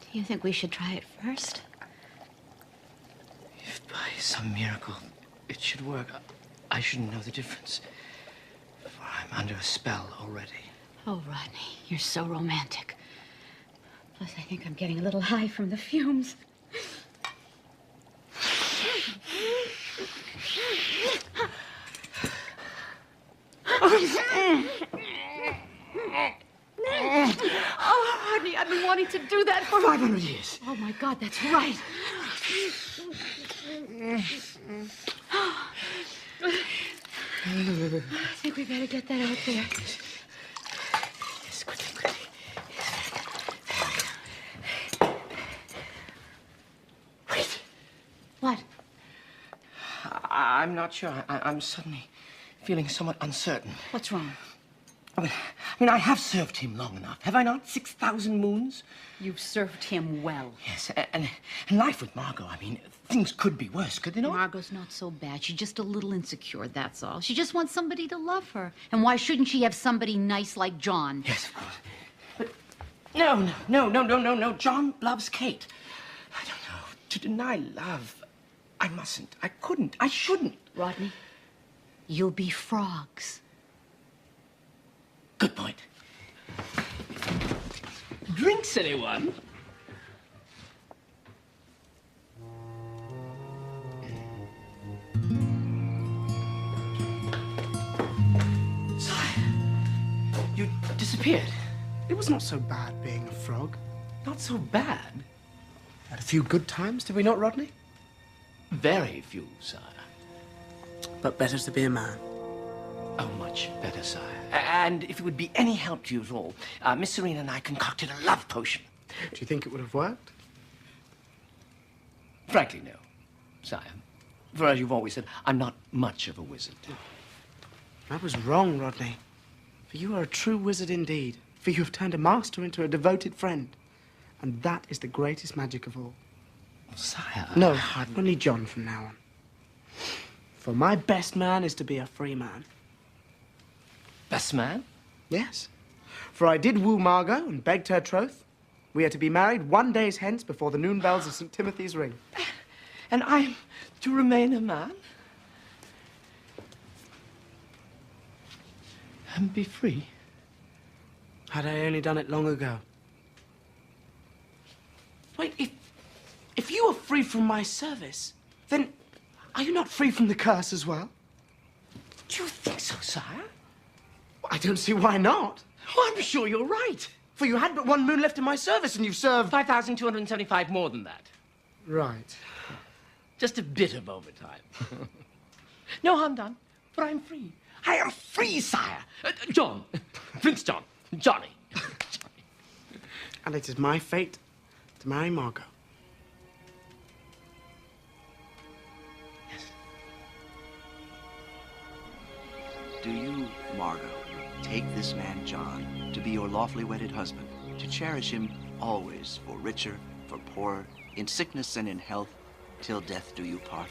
Do you think we should try it first? If by some miracle it should work, I shouldn't know the difference. For I'm under a spell already. Oh, Rodney, you're so romantic. Plus, I think I'm getting a little high from the fumes. Oh, Rodney, I've been wanting to do that for 500 years. Oh, my God, that's right. I think we better get that out there. Yes, quickly. Wait. What? I'm not sure. I'm suddenly feeling somewhat uncertain. What's wrong? I mean, I have served him long enough, have I not? 6,000 moons? You've served him well. Yes, and life with Margot, I mean, things could be worse, could they not? Margot's not so bad. She's just a little insecure, that's all. She just wants somebody to love her. And why shouldn't she have somebody nice like John? Yes, of course. But no. John loves Kate. I don't know. To deny love, I mustn't. I couldn't. I shouldn't. Rodney, you'll be frogs. Good point. Drinks, anyone? Sire, you disappeared. It was not so bad being a frog. Not so bad? Had a few good times, did we not, Rodney? Very few, sire. But better to be a man. Oh, much better, sire. And if it would be any help to you at all, Miss Serena and I concocted a love potion. Do you think it would have worked? Frankly, no, sire. For as you've always said, I'm not much of a wizard. I was wrong, Rodney. For you are a true wizard indeed. For you have turned a master into a devoted friend. And that is the greatest magic of all. Well, sire... No, only John from now on. For my best man is to be a free man. Best man? Yes. For I did woo Margot and begged her troth. We are to be married 1 day hence before the noon bells of St. Timothy's ring. And I am to remain a man? And be free? Had I only done it long ago. Wait, if you are free from my service, then are you not free from the curse as well? Do you think so, sire? I don't see why not. Oh, I'm sure you're right. For you had but 1 moon left in my service, and you've served... 5,275 more than that. Right. Just a bit of overtime. No harm done, for I am free. I am free, sire. John. Prince John. Johnny. And it is my fate to marry Margot. Yes. Do you, Margot, take this man, John, to be your lawfully wedded husband, to cherish him always, for richer, for poorer, in sickness and in health, till death do you part?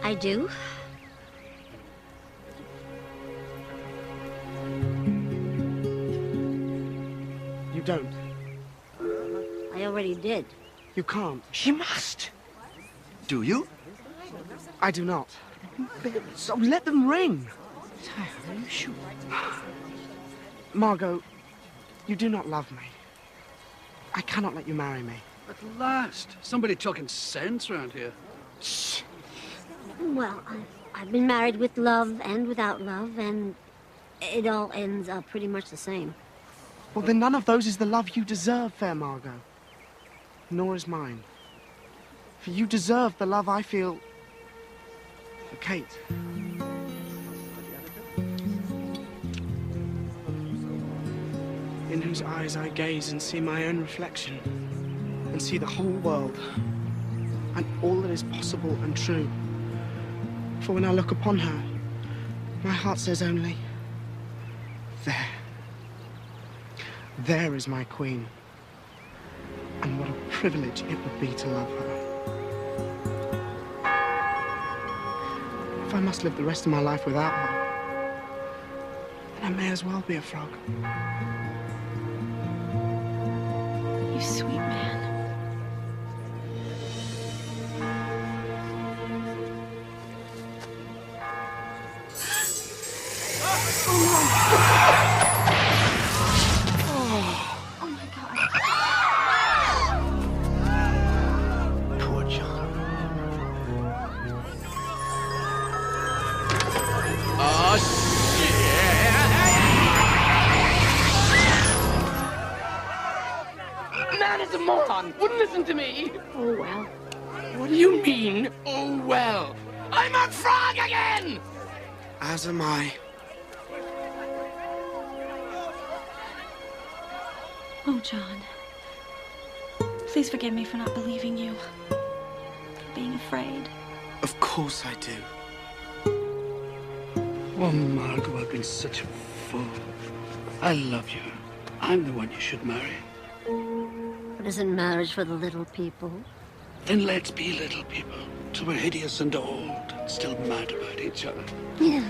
I do. You don't. I already did. You can't. She must. Do you? I do not. So let them ring. Sire, are you sure? Margot, you do not love me. I cannot let you marry me. At last, somebody talking sense around here. Shh. Well, I've been married with love and without love, and it all ends up pretty much the same. Well, then none of those is the love you deserve, fair Margot. Nor is mine. For you deserve the love I feel for Kate. In whose eyes I gaze and see my own reflection, and see the whole world, and all that is possible and true. For when I look upon her, my heart says only, there. There is my queen. And what a privilege it would be to love her. If I must live the rest of my life without her, then I may as well be a frog. You sweet man. Wouldn't listen to me. Oh, well. What do you mean, oh, well? I'm a frog again! As am I. Oh, John. Please forgive me for not believing you. For being afraid. Of course I do. Oh, Margot, I've been such a fool. I love you. I'm the one you should marry. But isn't marriage for the little people? Then let's be little people, till we're hideous and old, and still mad about each other. Yeah.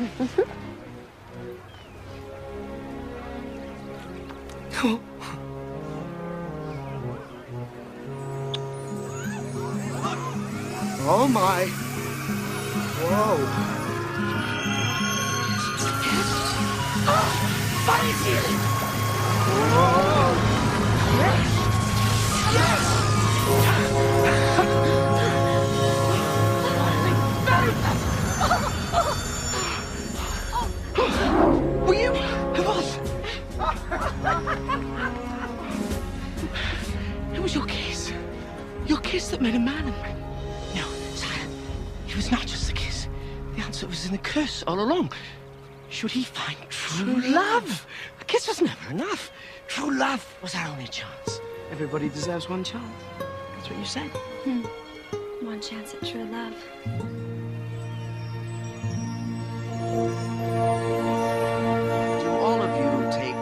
Oh, my. Whoa. Fight you! Were you? It was. It was your kiss. Your kiss that made a man of me. No, sire, it was not just the kiss. The answer was in the curse all along. Should he find true love? A kiss was never enough. True love was our only chance. Everybody deserves one chance. That's what you said. One chance at true love. Do all of you take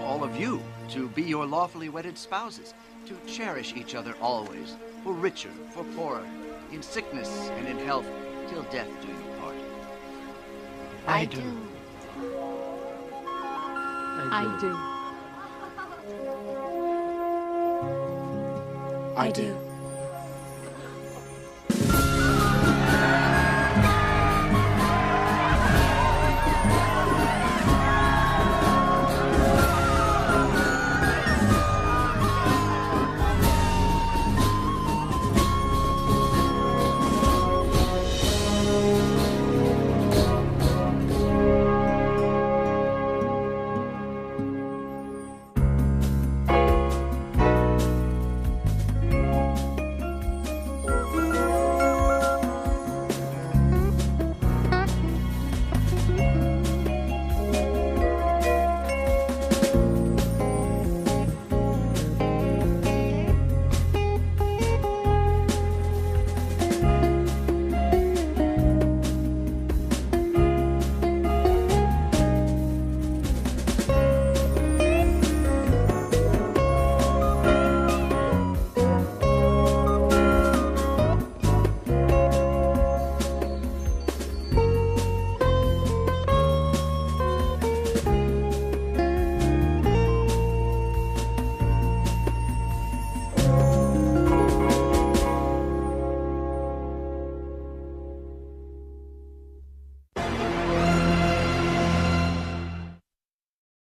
all of you to be your lawfully wedded spouses, to cherish each other always, for richer, for poorer, in sickness and in health, till death do you part? I do. I do. I do.